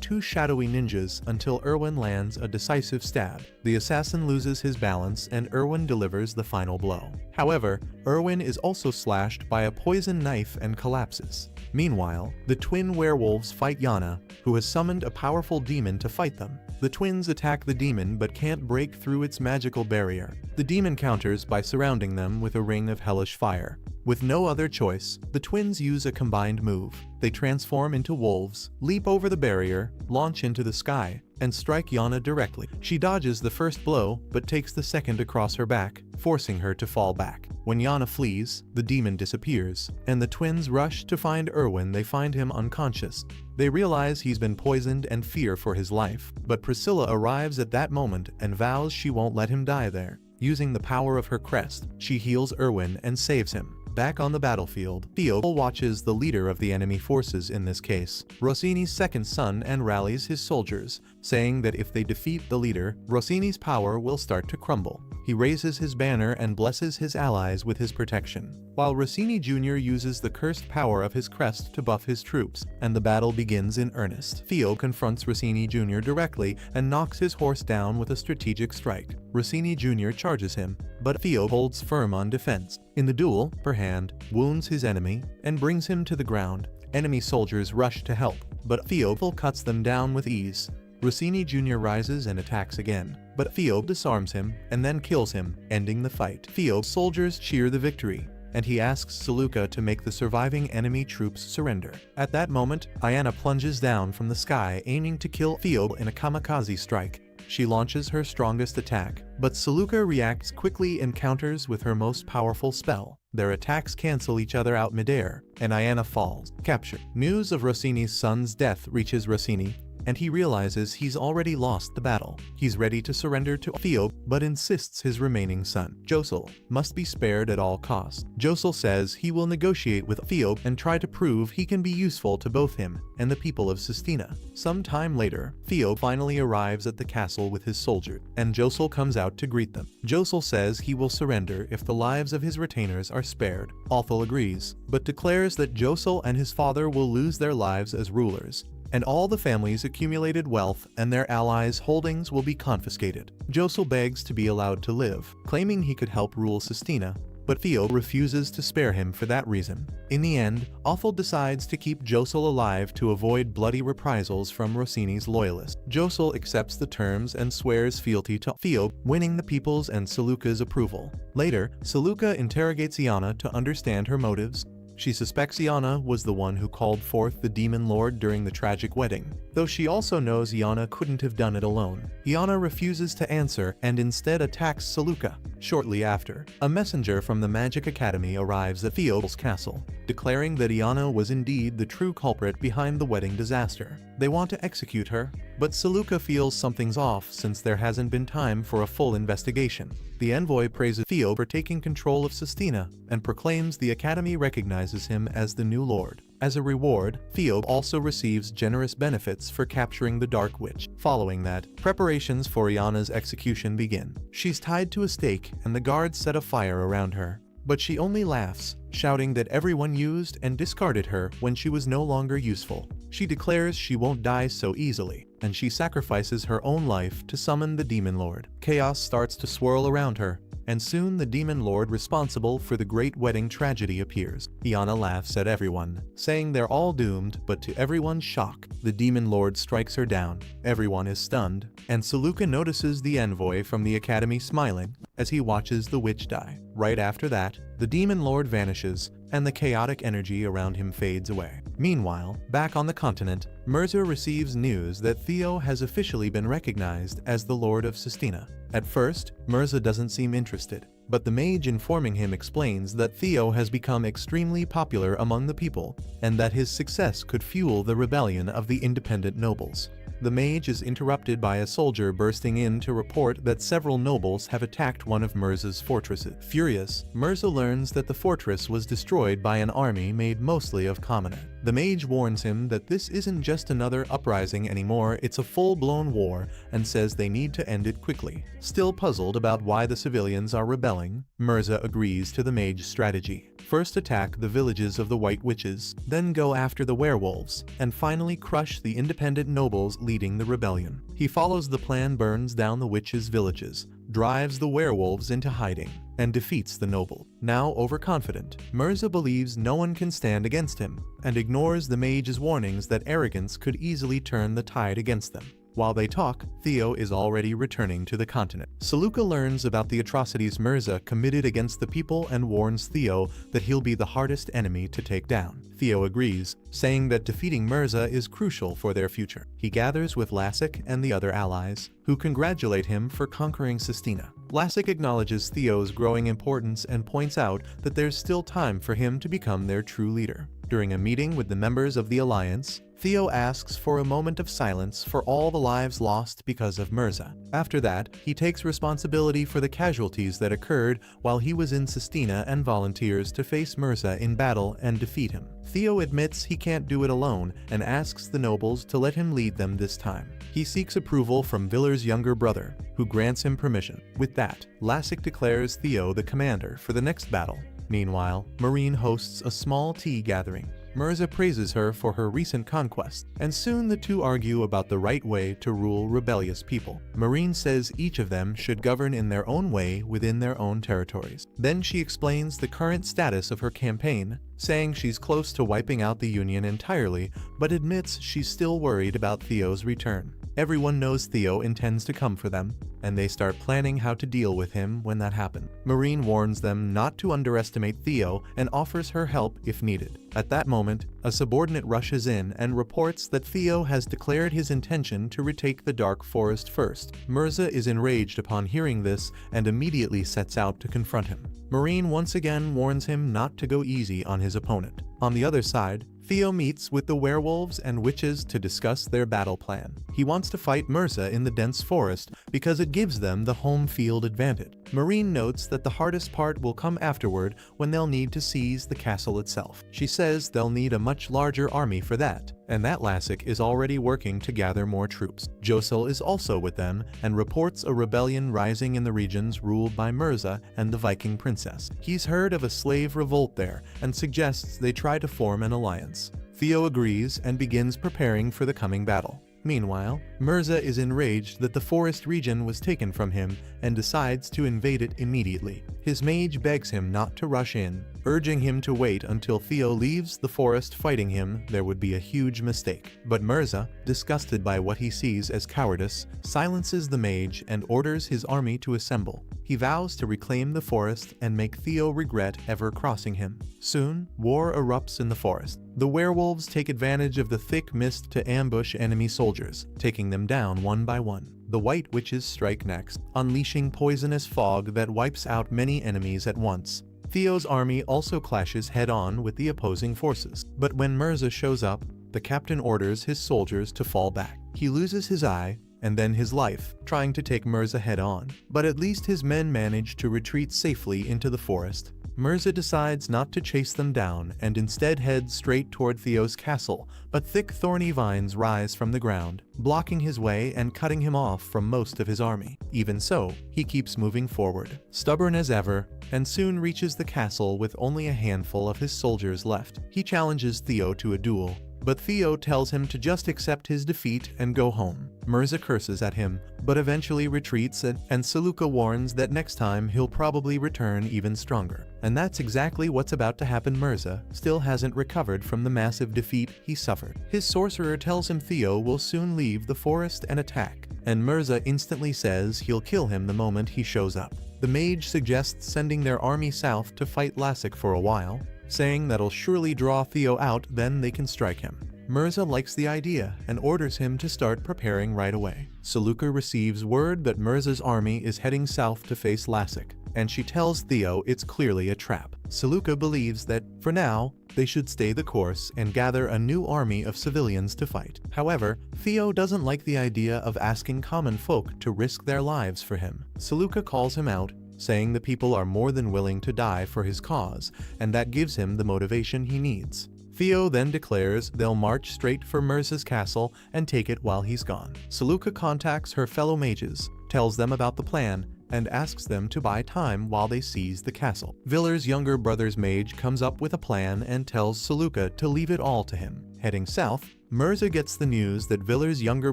two shadowy ninjas until Erwin lands a decisive stab. The assassin loses his balance and Erwin delivers the final blow. However, Erwin is also slashed by a poison knife and collapses. Meanwhile, the twin werewolves fight Yana, who has summoned a powerful demon to fight them. The twins attack the demon but can't break through its magical barrier. The demon counters by surrounding them with a ring of hellish fire. With no other choice, the twins use a combined move. They transform into wolves, leap over the barrier, launch into the sky, and strike Yana directly. She dodges the first blow, but takes the second across her back, forcing her to fall back. When Yana flees, the demon disappears, and the twins rush to find Erwin. They find him unconscious. They realize he's been poisoned and fear for his life, but Priscilla arrives at that moment and vows she won't let him die there. Using the power of her crest, she heals Erwin and saves him. Back on the battlefield, Theo watches the leader of the enemy forces, in this case, Rossini's second son, and rallies his soldiers, saying that if they defeat the leader, Rossini's power will start to crumble. He raises his banner and blesses his allies with his protection, while Rossini Jr. uses the cursed power of his crest to buff his troops, and the battle begins in earnest. Theo confronts Rossini Jr. directly and knocks his horse down with a strategic strike. Rossini Jr. charges him, but Theo holds firm on defense. In the duel, her hand wounds his enemy and brings him to the ground. Enemy soldiers rush to help, but Theo cuts them down with ease. Rossini Jr. rises and attacks again, but Theo disarms him and then kills him, ending the fight. Theo's soldiers cheer the victory, and he asks Saluka to make the surviving enemy troops surrender. At that moment, Iana plunges down from the sky, aiming to kill Theo in a kamikaze strike. She launches her strongest attack, but Saluka reacts quickly and counters with her most powerful spell. Their attacks cancel each other out midair, and Iana falls. Captured. News of Rossini's son's death reaches Rossini, and he realizes he's already lost the battle. He's ready to surrender to Theo, but insists his remaining son, Josel, must be spared at all costs. Josel says he will negotiate with Theo and try to prove he can be useful to both him and the people of Sistina. Some time later, Theo finally arrives at the castle with his soldier, and Josel comes out to greet them. Josel says he will surrender if the lives of his retainers are spared. Othel agrees, but declares that Josel and his father will lose their lives as rulers, and all the family's accumulated wealth and their allies' holdings will be confiscated. Josel begs to be allowed to live, claiming he could help rule Sistina, but Theo refuses to spare him for that reason. In the end, Othel decides to keep Josel alive to avoid bloody reprisals from Rossini's loyalists. Josel accepts the terms and swears fealty to Theo, winning the people's and Seleuca's approval. Later, Seleuca interrogates Iana to understand her motives. She suspects Iana was the one who called forth the demon lord during the tragic wedding, though she also knows Iana couldn't have done it alone. Iana refuses to answer and instead attacks Seleuca. Shortly after, a messenger from the Magic Academy arrives at Theo's castle, declaring that Iana was indeed the true culprit behind the wedding disaster. They want to execute her, but Seleuca feels something's off since there hasn't been time for a full investigation. The envoy praises Theo for taking control of Sistina and proclaims the Academy recognizes him as the new lord. As a reward, Theo also receives generous benefits for capturing the Dark Witch. Following that, preparations for Iana's execution begin. She's tied to a stake and the guards set a fire around her, but she only laughs, shouting that everyone used and discarded her when she was no longer useful. She declares she won't die so easily, and she sacrifices her own life to summon the Demon Lord. Chaos starts to swirl around her, and soon the Demon Lord responsible for the great wedding tragedy appears. Iana laughs at everyone, saying they're all doomed, but to everyone's shock, the Demon Lord strikes her down. Everyone is stunned, and Seleuca notices the envoy from the Academy smiling as he watches the witch die. Right after that, the Demon Lord vanishes, and the chaotic energy around him fades away. Meanwhile, back on the continent, Mirza receives news that Theo has officially been recognized as the Lord of Sistina. At first, Mirza doesn't seem interested, but the mage informing him explains that Theo has become extremely popular among the people, and that his success could fuel the rebellion of the independent nobles. The mage is interrupted by a soldier bursting in to report that several nobles have attacked one of Mirza's fortresses. Furious, Mirza learns that the fortress was destroyed by an army made mostly of commoner. The mage warns him that this isn't just another uprising anymore, it's a full-blown war, and says they need to end it quickly. Still puzzled about why the civilians are rebelling, Mirza agrees to the mage's strategy. First attack the villages of the White Witches, then go after the werewolves, and finally crush the independent nobles leading the rebellion. He follows the plan, burns down the witches' villages, drives the werewolves into hiding, and defeats the noble. Now overconfident, Mirza believes no one can stand against him, and ignores the mage's warnings that arrogance could easily turn the tide against them. While they talk, Theo is already returning to the continent. Seleuca learns about the atrocities Mirza committed against the people and warns Theo that he'll be the hardest enemy to take down. Theo agrees, saying that defeating Mirza is crucial for their future. He gathers with Lassic and the other allies, who congratulate him for conquering Sistina. Lassic acknowledges Theo's growing importance and points out that there's still time for him to become their true leader. During a meeting with the members of the Alliance, Theo asks for a moment of silence for all the lives lost because of Mirza. After that, he takes responsibility for the casualties that occurred while he was in Sistina and volunteers to face Mirza in battle and defeat him. Theo admits he can't do it alone and asks the nobles to let him lead them this time. He seeks approval from Villar's younger brother, who grants him permission. With that, Lassic declares Theo the commander for the next battle. Meanwhile, Marine hosts a small tea gathering. Mirza praises her for her recent conquest, and soon the two argue about the right way to rule rebellious people. Marine says each of them should govern in their own way within their own territories. Then she explains the current status of her campaign, saying she's close to wiping out the Union entirely, but admits she's still worried about Theo's return. Everyone knows Theo intends to come for them, and they start planning how to deal with him when that happens. Marine warns them not to underestimate Theo and offers her help if needed. At that moment, a subordinate rushes in and reports that Theo has declared his intention to retake the Dark Forest first. Mirza is enraged upon hearing this and immediately sets out to confront him. Marine once again warns him not to go easy on his opponent. On the other side, Theo meets with the werewolves and witches to discuss their battle plan. He wants to fight Mirza in the dense forest because it gives them the home field advantage. Marine notes that the hardest part will come afterward when they'll need to seize the castle itself. She says they'll need a much larger army for that, and that Lassik is already working to gather more troops. Josel is also with them and reports a rebellion rising in the regions ruled by Mirza and the Viking princess. He's heard of a slave revolt there and suggests they try to form an alliance. Theo agrees and begins preparing for the coming battle. Meanwhile, Mirza is enraged that the forest region was taken from him and decides to invade it immediately. His mage begs him not to rush in, urging him to wait until Theo leaves the forest. Fighting him there would be a huge mistake. But Mirza, disgusted by what he sees as cowardice, silences the mage and orders his army to assemble. He vows to reclaim the forest and make Theo regret ever crossing him. Soon, war erupts in the forest. The werewolves take advantage of the thick mist to ambush enemy soldiers, taking them down one by one. The white witches strike next, unleashing poisonous fog that wipes out many enemies at once. Theo's army also clashes head-on with the opposing forces. But when Mirza shows up, the captain orders his soldiers to fall back. He loses his eye, and then his life, trying to take Mirza head-on. But at least his men manage to retreat safely into the forest. Mirza decides not to chase them down and instead heads straight toward Theo's castle, but thick thorny vines rise from the ground, blocking his way and cutting him off from most of his army. Even so, he keeps moving forward, stubborn as ever, and soon reaches the castle with only a handful of his soldiers left. He challenges Theo to a duel, but Theo tells him to just accept his defeat and go home. Mirza curses at him, but eventually retreats, and Saluka warns that next time he'll probably return even stronger. And that's exactly what's about to happen. Mirza still hasn't recovered from the massive defeat he suffered. His sorcerer tells him Theo will soon leave the forest and attack, and Mirza instantly says he'll kill him the moment he shows up. The mage suggests sending their army south to fight Lassik for a while, saying that'll surely draw Theo out, then they can strike him. Mirza likes the idea and orders him to start preparing right away. Saluka receives word that Mirza's army is heading south to face Lassik, and she tells Theo it's clearly a trap. Saluka believes that, for now, they should stay the course and gather a new army of civilians to fight. However, Theo doesn't like the idea of asking common folk to risk their lives for him. Saluka calls him out, saying the people are more than willing to die for his cause, and that gives him the motivation he needs. Theo then declares they'll march straight for Mirza's castle and take it while he's gone. Saluka contacts her fellow mages, tells them about the plan, and asks them to buy time while they seize the castle. Villar's younger brother's mage comes up with a plan and tells Saluka to leave it all to him. Heading south, Mirza gets the news that Villar's younger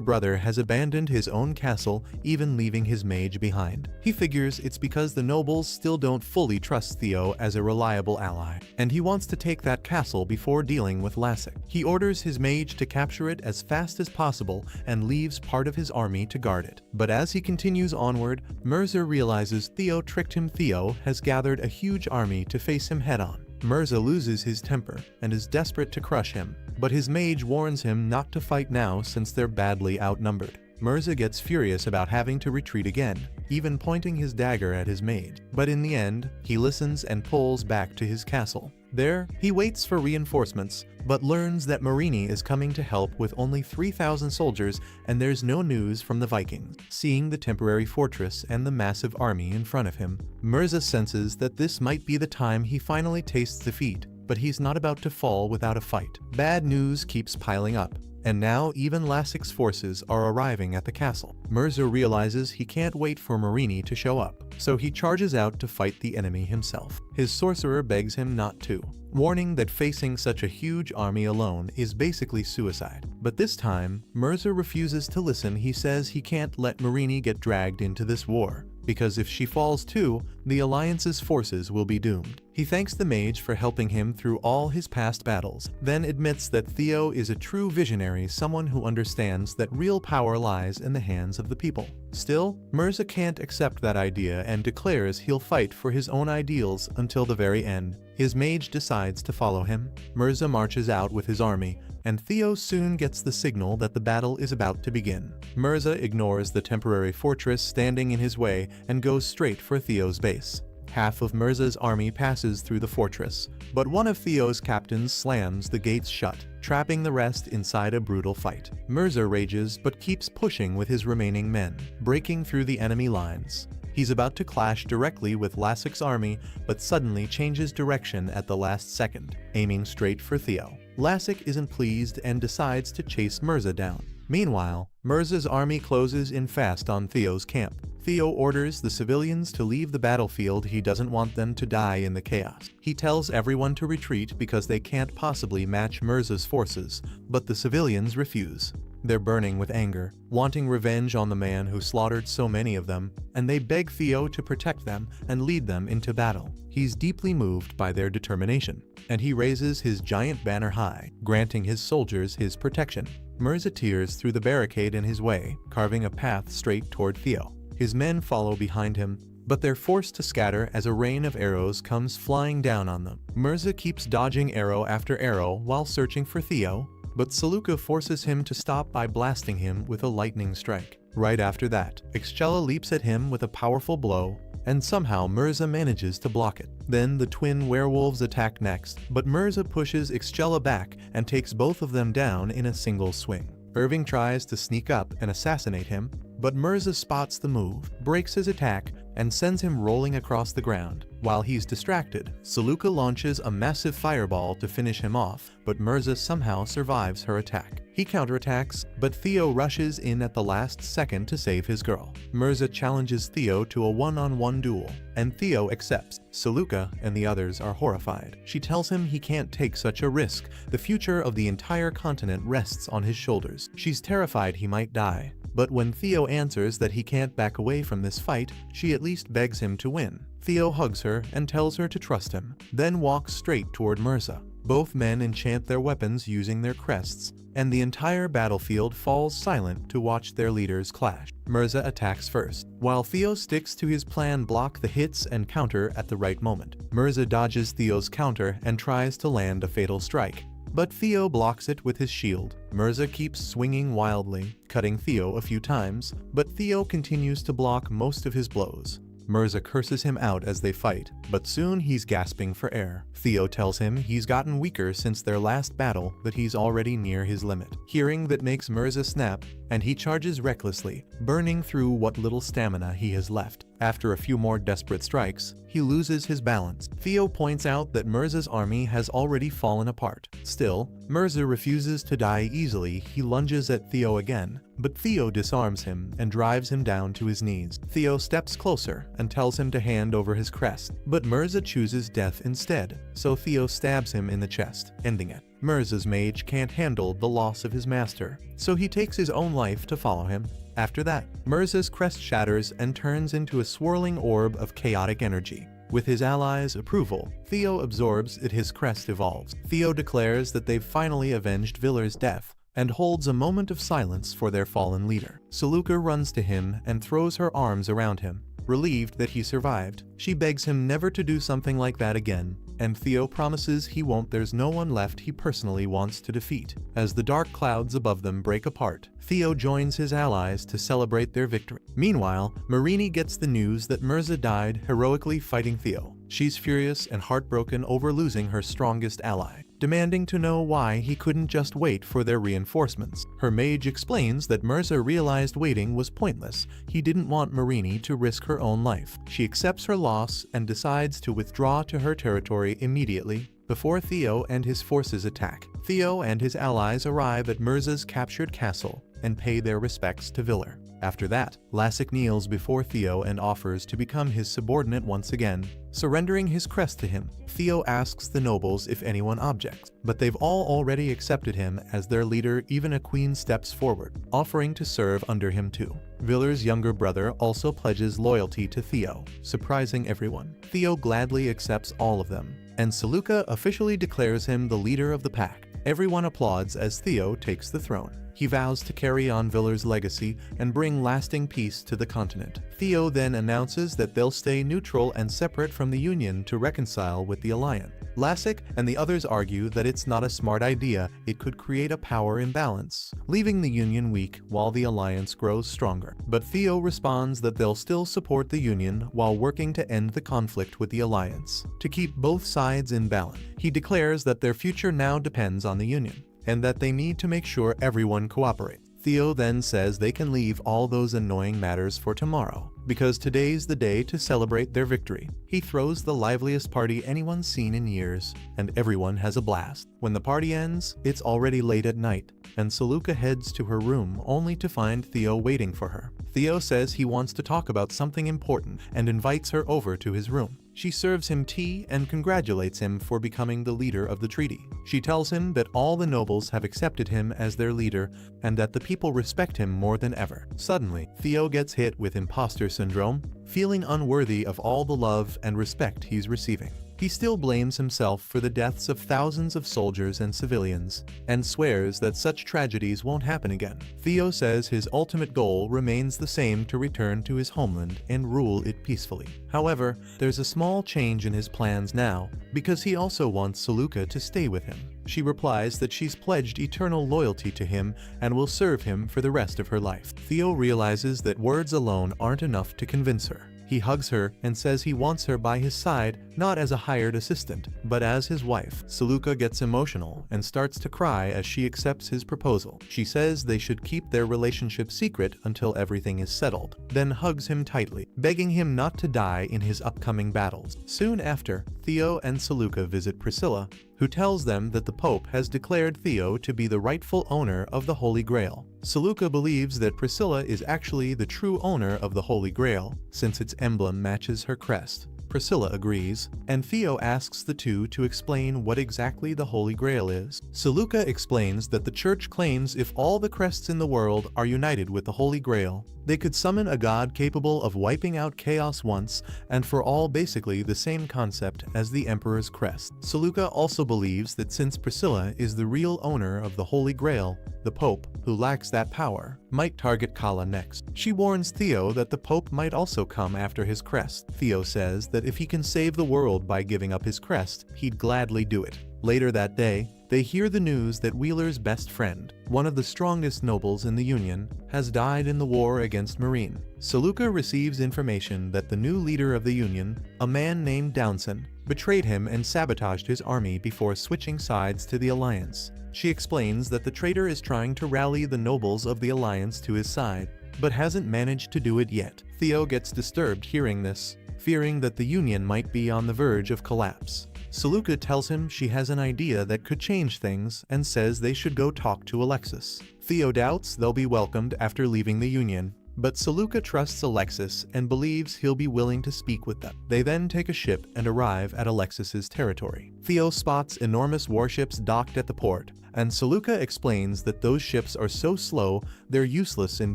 brother has abandoned his own castle, even leaving his mage behind. He figures it's because the nobles still don't fully trust Theo as a reliable ally, and he wants to take that castle before dealing with Lassik. He orders his mage to capture it as fast as possible and leaves part of his army to guard it. But as he continues onward, Mirza realizes Theo tricked him. Theo has gathered a huge army to face him head-on. Mirza loses his temper and is desperate to crush him, but his mage warns him not to fight now since they're badly outnumbered. Mirza gets furious about having to retreat again, even pointing his dagger at his mage. But in the end, he listens and pulls back to his castle. There, he waits for reinforcements, but learns that Marini is coming to help with only 3,000 soldiers, and there's no news from the Vikings. Seeing the temporary fortress and the massive army in front of him, Mirza senses that this might be the time he finally tastes defeat, but he's not about to fall without a fight. Bad news keeps piling up, and now even Lassik's forces are arriving at the castle. Mirza realizes he can't wait for Marini to show up, so he charges out to fight the enemy himself. His sorcerer begs him not to, warning that facing such a huge army alone is basically suicide. But this time, Mirza refuses to listen. He says he can't let Marini get dragged into this war, because if she falls too, the Alliance's forces will be doomed. He thanks the mage for helping him through all his past battles, then admits that Theo is a true visionary, someone who understands that real power lies in the hands of the people. Still, Mirza can't accept that idea and declares he'll fight for his own ideals until the very end. His mage decides to follow him. Mirza marches out with his army, and Theo soon gets the signal that the battle is about to begin. Mirza ignores the temporary fortress standing in his way and goes straight for Theo's base. Half of Mirza's army passes through the fortress, but one of Theo's captains slams the gates shut, trapping the rest inside a brutal fight. Mirza rages but keeps pushing with his remaining men, breaking through the enemy lines. He's about to clash directly with Lassek's army, but suddenly changes direction at the last second, aiming straight for Theo. Lassek isn't pleased and decides to chase Mirza down. Meanwhile, Mirza's army closes in fast on Theo's camp. Theo orders the civilians to leave the battlefield. He doesn't want them to die in the chaos. He tells everyone to retreat because they can't possibly match Mirza's forces, but the civilians refuse. They're burning with anger, wanting revenge on the man who slaughtered so many of them, and they beg Theo to protect them and lead them into battle. He's deeply moved by their determination, and he raises his giant banner high, granting his soldiers his protection. Mirza tears through the barricade in his way, carving a path straight toward Theo. His men follow behind him, but they're forced to scatter as a rain of arrows comes flying down on them. Mirza keeps dodging arrow after arrow while searching for Theo, but Saluka forces him to stop by blasting him with a lightning strike. Right after that, Ixchella leaps at him with a powerful blow, and somehow Mirza manages to block it. Then the twin werewolves attack next, but Mirza pushes Ixchella back and takes both of them down in a single swing. Irving tries to sneak up and assassinate him, but Mirza spots the move, breaks his attack, and sends him rolling across the ground. While he's distracted, Saluka launches a massive fireball to finish him off, but Mirza somehow survives her attack. He counterattacks, but Theo rushes in at the last second to save his girl. Mirza challenges Theo to a one-on-one duel, and Theo accepts. Saluka and the others are horrified. She tells him he can't take such a risk. The future of the entire continent rests on his shoulders. She's terrified he might die. But when Theo answers that he can't back away from this fight, she at least begs him to win. Theo hugs her and tells her to trust him, then walks straight toward Mirza. Both men enchant their weapons using their crests, and the entire battlefield falls silent to watch their leaders clash. Mirza attacks first, while Theo sticks to his plan: block the hits and counter at the right moment. Mirza dodges Theo's counter and tries to land a fatal strike, but Theo blocks it with his shield. Mirza keeps swinging wildly, cutting Theo a few times, but Theo continues to block most of his blows. Mirza curses him out as they fight, but soon he's gasping for air. Theo tells him he's gotten weaker since their last battle, that he's already near his limit. Hearing that makes Mirza snap, and he charges recklessly, burning through what little stamina he has left. After a few more desperate strikes, he loses his balance. Theo points out that Mirza's army has already fallen apart. Still, Mirza refuses to die easily. He lunges at Theo again, but Theo disarms him and drives him down to his knees. Theo steps closer and tells him to hand over his crest, but Mirza chooses death instead, so Theo stabs him in the chest, ending it. Mirza's mage can't handle the loss of his master, so he takes his own life to follow him. After that, Mirza's crest shatters and turns into a swirling orb of chaotic energy. With his allies' approval, Theo absorbs it. His crest evolves. Theo declares that they've finally avenged Villar's death, and holds a moment of silence for their fallen leader. Saluka runs to him and throws her arms around him. Relieved that he survived, she begs him never to do something like that again, and Theo promises he won't. There's no one left he personally wants to defeat. As the dark clouds above them break apart, Theo joins his allies to celebrate their victory. Meanwhile, Marini gets the news that Mirza died heroically fighting Theo. She's furious and heartbroken over losing her strongest ally, demanding to know why he couldn't just wait for their reinforcements. Her mage explains that Mirza realized waiting was pointless. He didn't want Marini to risk her own life. She accepts her loss and decides to withdraw to her territory immediately before Theo and his forces attack. Theo and his allies arrive at Mirza's captured castle and pay their respects to Villar. After that, Lassek kneels before Theo and offers to become his subordinate once again, surrendering his crest to him. Theo asks the nobles if anyone objects, but they've all already accepted him as their leader. Even a queen steps forward, offering to serve under him too. Villar's younger brother also pledges loyalty to Theo, surprising everyone. Theo gladly accepts all of them, and Saluka officially declares him the leader of the pack. Everyone applauds as Theo takes the throne. He vows to carry on Villar's legacy and bring lasting peace to the continent. Theo then announces that they'll stay neutral and separate from the Union to reconcile with the Alliance. Lassik and the others argue that it's not a smart idea, it could create a power imbalance, leaving the Union weak while the Alliance grows stronger. But Theo responds that they'll still support the Union while working to end the conflict with the Alliance, to keep both sides in balance. He declares that their future now depends on the Union, and that they need to make sure everyone cooperates. Theo then says they can leave all those annoying matters for tomorrow, because today's the day to celebrate their victory. He throws the liveliest party anyone's seen in years, and everyone has a blast. When the party ends, it's already late at night, and Saluka heads to her room only to find Theo waiting for her. Theo says he wants to talk about something important and invites her over to his room. She serves him tea and congratulates him for becoming the leader of the treaty. She tells him that all the nobles have accepted him as their leader and that the people respect him more than ever. Suddenly, Theo gets hit with imposter syndrome, feeling unworthy of all the love and respect he's receiving. He still blames himself for the deaths of thousands of soldiers and civilians, and swears that such tragedies won't happen again. Theo says his ultimate goal remains the same: to return to his homeland and rule it peacefully. However, there's a small change in his plans now, because he also wants Saluka to stay with him. She replies that she's pledged eternal loyalty to him and will serve him for the rest of her life. Theo realizes that words alone aren't enough to convince her. He hugs her and says he wants her by his side, not as a hired assistant, but as his wife. Saluka gets emotional and starts to cry as she accepts his proposal. She says they should keep their relationship secret until everything is settled, then hugs him tightly, begging him not to die in his upcoming battles. Soon after, Theo and Saluka visit Priscilla, who tells them that the Pope has declared Theo to be the rightful owner of the Holy Grail. Saluka believes that Priscilla is actually the true owner of the Holy Grail, since its emblem matches her crest. Priscilla agrees, and Theo asks the two to explain what exactly the Holy Grail is. Saluka explains that the Church claims if all the crests in the world are united with the Holy Grail, they could summon a god capable of wiping out chaos once and for all, basically the same concept as the Emperor's crest. Saluka also believes that since Priscilla is the real owner of the Holy Grail, the Pope, who lacks that power, might target Kala next. She warns Theo that the Pope might also come after his crest. Theo says that if he can save the world by giving up his crest, he'd gladly do it. Later that day, they hear the news that Wheeler's best friend, one of the strongest nobles in the Union, has died in the war against Marine. Saluka receives information that the new leader of the Union, a man named Downson, betrayed him and sabotaged his army before switching sides to the Alliance. She explains that the traitor is trying to rally the nobles of the Alliance to his side, but hasn't managed to do it yet. Theo gets disturbed hearing this, fearing that the Union might be on the verge of collapse. Saluka tells him she has an idea that could change things and says they should go talk to Alexis. Theo doubts they'll be welcomed after leaving the Union, but Saluka trusts Alexis and believes he'll be willing to speak with them. They then take a ship and arrive at Alexis's territory. Theo spots enormous warships docked at the port, and Saluka explains that those ships are so slow they're useless in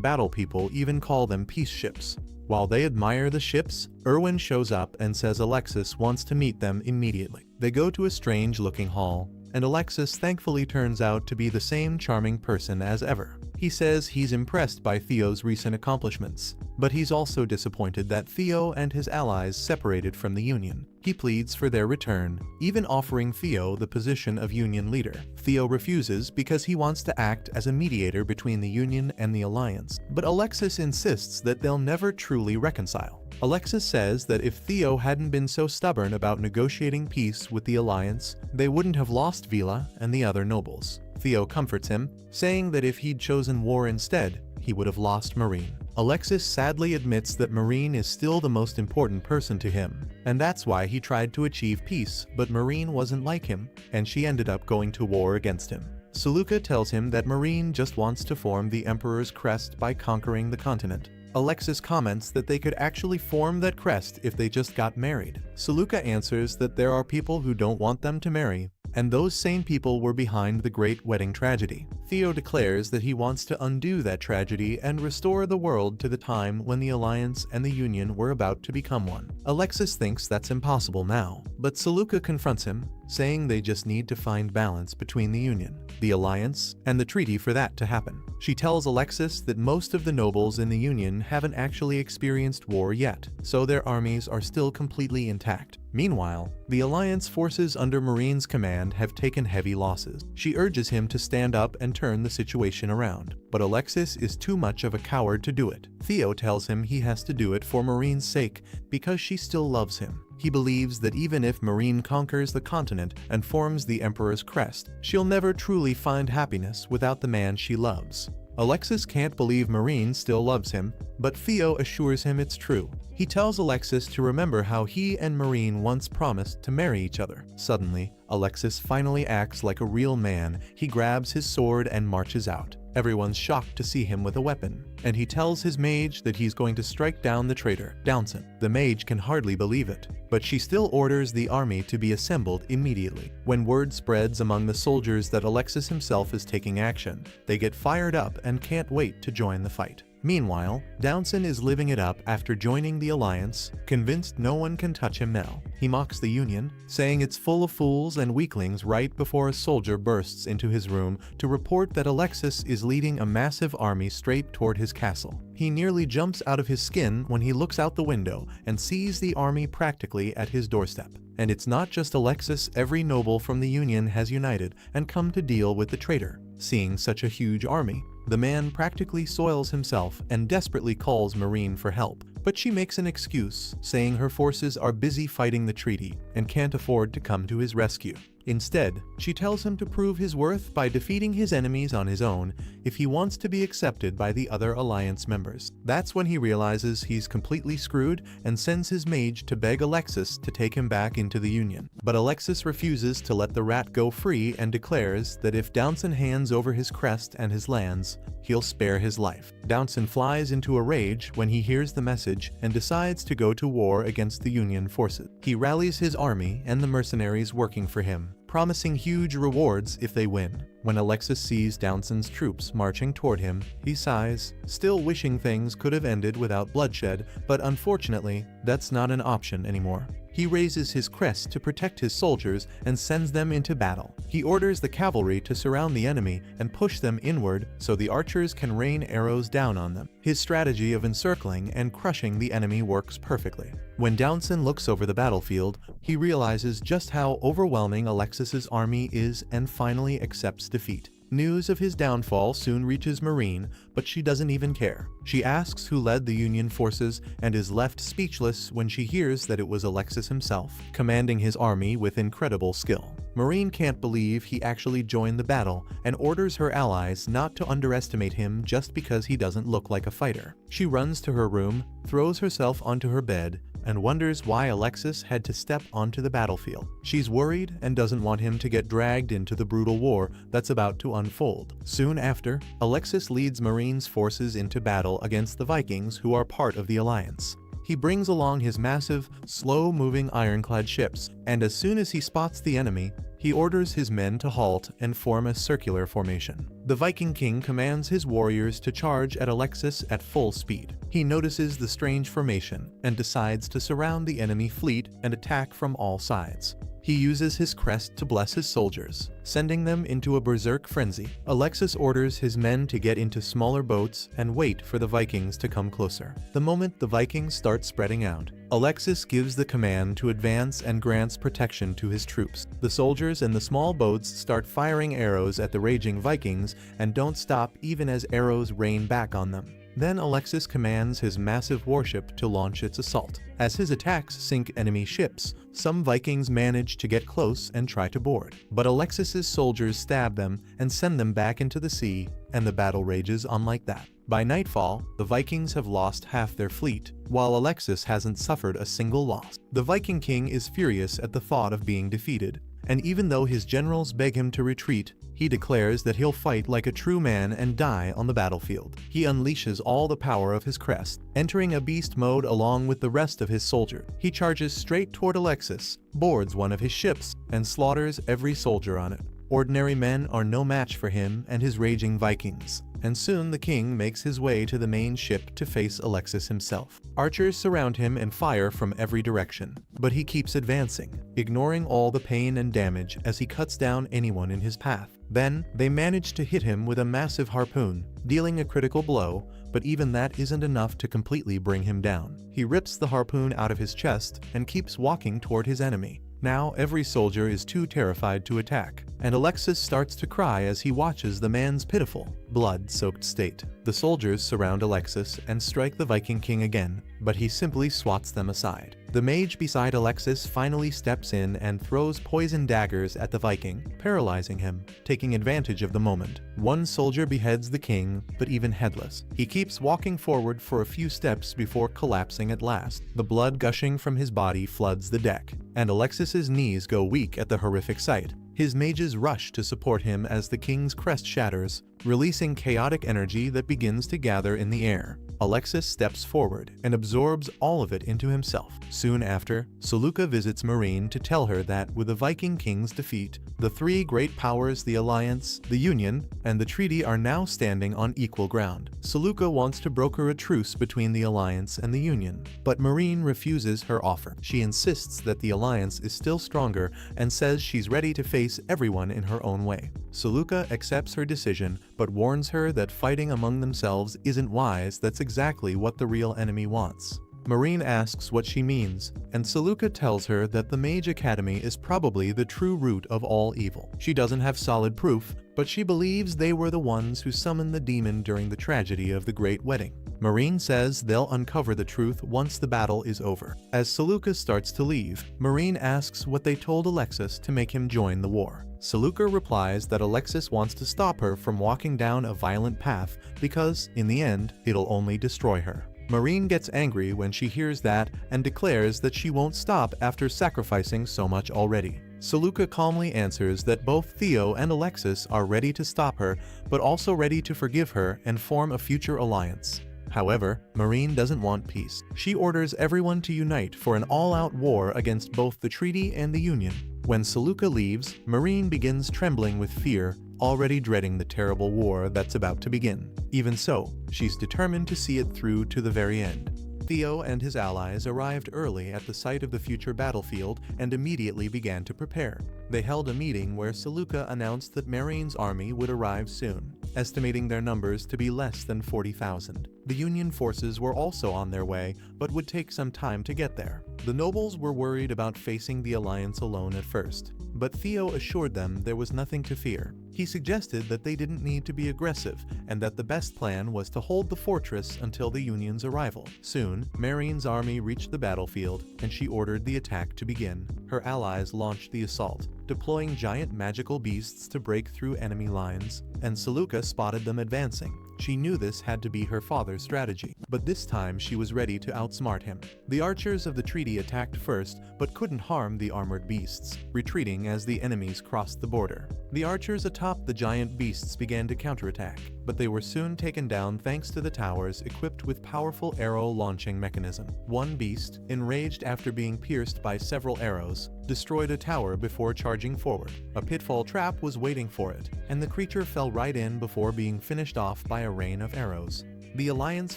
battle. People even call them peace ships. While they admire the ships, Erwin shows up and says Alexis wants to meet them immediately. They go to a strange-looking hall, and Alexis thankfully turns out to be the same charming person as ever. He says he's impressed by Theo's recent accomplishments, but he's also disappointed that Theo and his allies separated from the Union. He pleads for their return, even offering Theo the position of Union leader. Theo refuses because he wants to act as a mediator between the Union and the Alliance, but Alexis insists that they'll never truly reconcile. Alexis says that if Theo hadn't been so stubborn about negotiating peace with the Alliance, they wouldn't have lost Vila and the other nobles. Theo comforts him, saying that if he'd chosen war instead, he would have lost Marine. Alexis sadly admits that Marine is still the most important person to him, and that's why he tried to achieve peace, but Marine wasn't like him, and she ended up going to war against him. Saluka tells him that Marine just wants to form the Emperor's crest by conquering the continent. Alexis comments that they could actually form that crest if they just got married. Saluka answers that there are people who don't want them to marry, and those same people were behind the Great Wedding Tragedy. Theo declares that he wants to undo that tragedy and restore the world to the time when the Alliance and the Union were about to become one. Alexis thinks that's impossible now, but Seluka confronts him, saying they just need to find balance between the Union, the Alliance, and the treaty for that to happen. She tells Alexis that most of the nobles in the Union haven't actually experienced war yet, so their armies are still completely intact. Meanwhile, the Alliance forces under Marine's command have taken heavy losses. She urges him to stand up and turn the situation around, but Alexis is too much of a coward to do it. Theo tells him he has to do it for Marine's sake because she still loves him. He believes that even if Marine conquers the continent and forms the Emperor's crest, she'll never truly find happiness without the man she loves. Alexis can't believe Marine still loves him, but Theo assures him it's true. He tells Alexis to remember how he and Marine once promised to marry each other. Suddenly, Alexis finally acts like a real man. He grabs his sword and marches out. Everyone's shocked to see him with a weapon, and he tells his mage that he's going to strike down the traitor, Downson. The mage can hardly believe it, but she still orders the army to be assembled immediately. When word spreads among the soldiers that Alexis himself is taking action, they get fired up and can't wait to join the fight. Meanwhile, Downson is living it up after joining the Alliance, convinced no one can touch him now. He mocks the Union, saying it's full of fools and weaklings right before a soldier bursts into his room to report that Alexis is leading a massive army straight toward his castle. He nearly jumps out of his skin when he looks out the window and sees the army practically at his doorstep. And it's not just Alexis, every noble from the Union has united and come to deal with the traitor. Seeing such a huge army, the man practically soils himself and desperately calls Marine for help. But she makes an excuse, saying her forces are busy fighting the treaty and can't afford to come to his rescue. Instead, she tells him to prove his worth by defeating his enemies on his own if he wants to be accepted by the other Alliance members. That's when he realizes he's completely screwed and sends his mage to beg Alexis to take him back into the Union. But Alexis refuses to let the rat go free and declares that if Downson hands over his crest and his lands, he'll spare his life. Downson flies into a rage when he hears the message and decides to go to war against the Union forces. He rallies his army and the mercenaries working for him, promising huge rewards if they win. When Alexis sees Downson's troops marching toward him, he sighs, still wishing things could have ended without bloodshed, but unfortunately, that's not an option anymore. He raises his crest to protect his soldiers and sends them into battle. He orders the cavalry to surround the enemy and push them inward so the archers can rain arrows down on them. His strategy of encircling and crushing the enemy works perfectly. When Downson looks over the battlefield, he realizes just how overwhelming Alexis's army is and finally accepts defeat. News of his downfall soon reaches Marine, but she doesn't even care. She asks who led the Union forces and is left speechless when she hears that it was Alexis himself, commanding his army with incredible skill. Marine can't believe he actually joined the battle and orders her allies not to underestimate him just because he doesn't look like a fighter. She runs to her room, throws herself onto her bed, and wonders why Alexis had to step onto the battlefield. She's worried and doesn't want him to get dragged into the brutal war that's about to unfold. Soon after, Alexis leads Marine's forces into battle against the Vikings, who are part of the Alliance. He brings along his massive, slow-moving ironclad ships, and as soon as he spots the enemy, he orders his men to halt and form a circular formation. The Viking king commands his warriors to charge at Alexis at full speed. He notices the strange formation and decides to surround the enemy fleet and attack from all sides. He uses his crest to bless his soldiers, sending them into a berserk frenzy. Alexis orders his men to get into smaller boats and wait for the Vikings to come closer. The moment the Vikings start spreading out, Alexis gives the command to advance and grants protection to his troops. The soldiers in the small boats start firing arrows at the raging Vikings and don't stop even as arrows rain back on them. Then Alexis commands his massive warship to launch its assault. As his attacks sink enemy ships, some Vikings manage to get close and try to board. But Alexis's soldiers stab them and send them back into the sea, and the battle rages on like that. By nightfall, the Vikings have lost half their fleet, while Alexis hasn't suffered a single loss. The Viking king is furious at the thought of being defeated, and even though his generals beg him to retreat, he declares that he'll fight like a true man and die on the battlefield. He unleashes all the power of his crest, entering a beast mode along with the rest of his soldiers. He charges straight toward Alexis, boards one of his ships, and slaughters every soldier on it. Ordinary men are no match for him and his raging Vikings, and soon the king makes his way to the main ship to face Alexis himself. Archers surround him and fire from every direction, but he keeps advancing, ignoring all the pain and damage as he cuts down anyone in his path. Then, they manage to hit him with a massive harpoon, dealing a critical blow, but even that isn't enough to completely bring him down. He rips the harpoon out of his chest and keeps walking toward his enemy. Now every soldier is too terrified to attack, and Alexis starts to cry as he watches the man's pitiful, blood-soaked state. The soldiers surround Alexis and strike the Viking king again, but he simply swats them aside. The mage beside Alexis finally steps in and throws poison daggers at the Viking, paralyzing him, taking advantage of the moment. One soldier beheads the king, but even headless. He keeps walking forward for a few steps before collapsing at last. The blood gushing from his body floods the deck, and Alexis's knees go weak at the horrific sight. His mages rush to support him as the king's crest shatters, releasing chaotic energy that begins to gather in the air. Alexis steps forward and absorbs all of it into himself. Soon after, Seleuca visits Marine to tell her that with the Viking king's defeat, the three great powers, the Alliance, the Union, and the Treaty, are now standing on equal ground. Seleuca wants to broker a truce between the Alliance and the Union, but Marine refuses her offer. She insists that the Alliance is still stronger and says she's ready to face everyone in her own way. Seleuca accepts her decision, but warns her that fighting among themselves isn't wise. That's exactly what the real enemy wants. Marine asks what she means, and Seleuca tells her that the Mage Academy is probably the true root of all evil. She doesn't have solid proof, but she believes they were the ones who summoned the demon during the tragedy of the Great Wedding. Marine says they'll uncover the truth once the battle is over. As Seleuca starts to leave, Marine asks what they told Alexis to make him join the war. Seleuca replies that Alexis wants to stop her from walking down a violent path because, in the end, it'll only destroy her. Marine gets angry when she hears that and declares that she won't stop after sacrificing so much already. Seleuca calmly answers that both Theo and Alexis are ready to stop her, but also ready to forgive her and form a future alliance. However, Marine doesn't want peace. She orders everyone to unite for an all-out war against both the Treaty and the Union. When Seleuca leaves, Marine begins trembling with fear, already dreading the terrible war that's about to begin. Even so, she's determined to see it through to the very end. Theo and his allies arrived early at the site of the future battlefield and immediately began to prepare. They held a meeting where Seleuca announced that Marine's army would arrive soon, estimating their numbers to be less than 40,000. The Union forces were also on their way, but would take some time to get there. The nobles were worried about facing the alliance alone at first, but Theo assured them there was nothing to fear. He suggested that they didn't need to be aggressive and that the best plan was to hold the fortress until the Union's arrival. Soon, Marine's army reached the battlefield, and she ordered the attack to begin. Her allies launched the assault, deploying giant magical beasts to break through enemy lines, and Seleuca spotted them advancing. She knew this had to be her father's strategy, but this time she was ready to outsmart him. The archers of the Treaty attacked first, but couldn't harm the armored beasts, retreating as the enemies crossed the border. The archers atop the giant beasts began to counterattack, but they were soon taken down thanks to the towers equipped with powerful arrow-launching mechanism. One beast, enraged after being pierced by several arrows, destroyed a tower before charging forward. A pitfall trap was waiting for it, and the creature fell right in before being finished off by a rain of arrows. The Alliance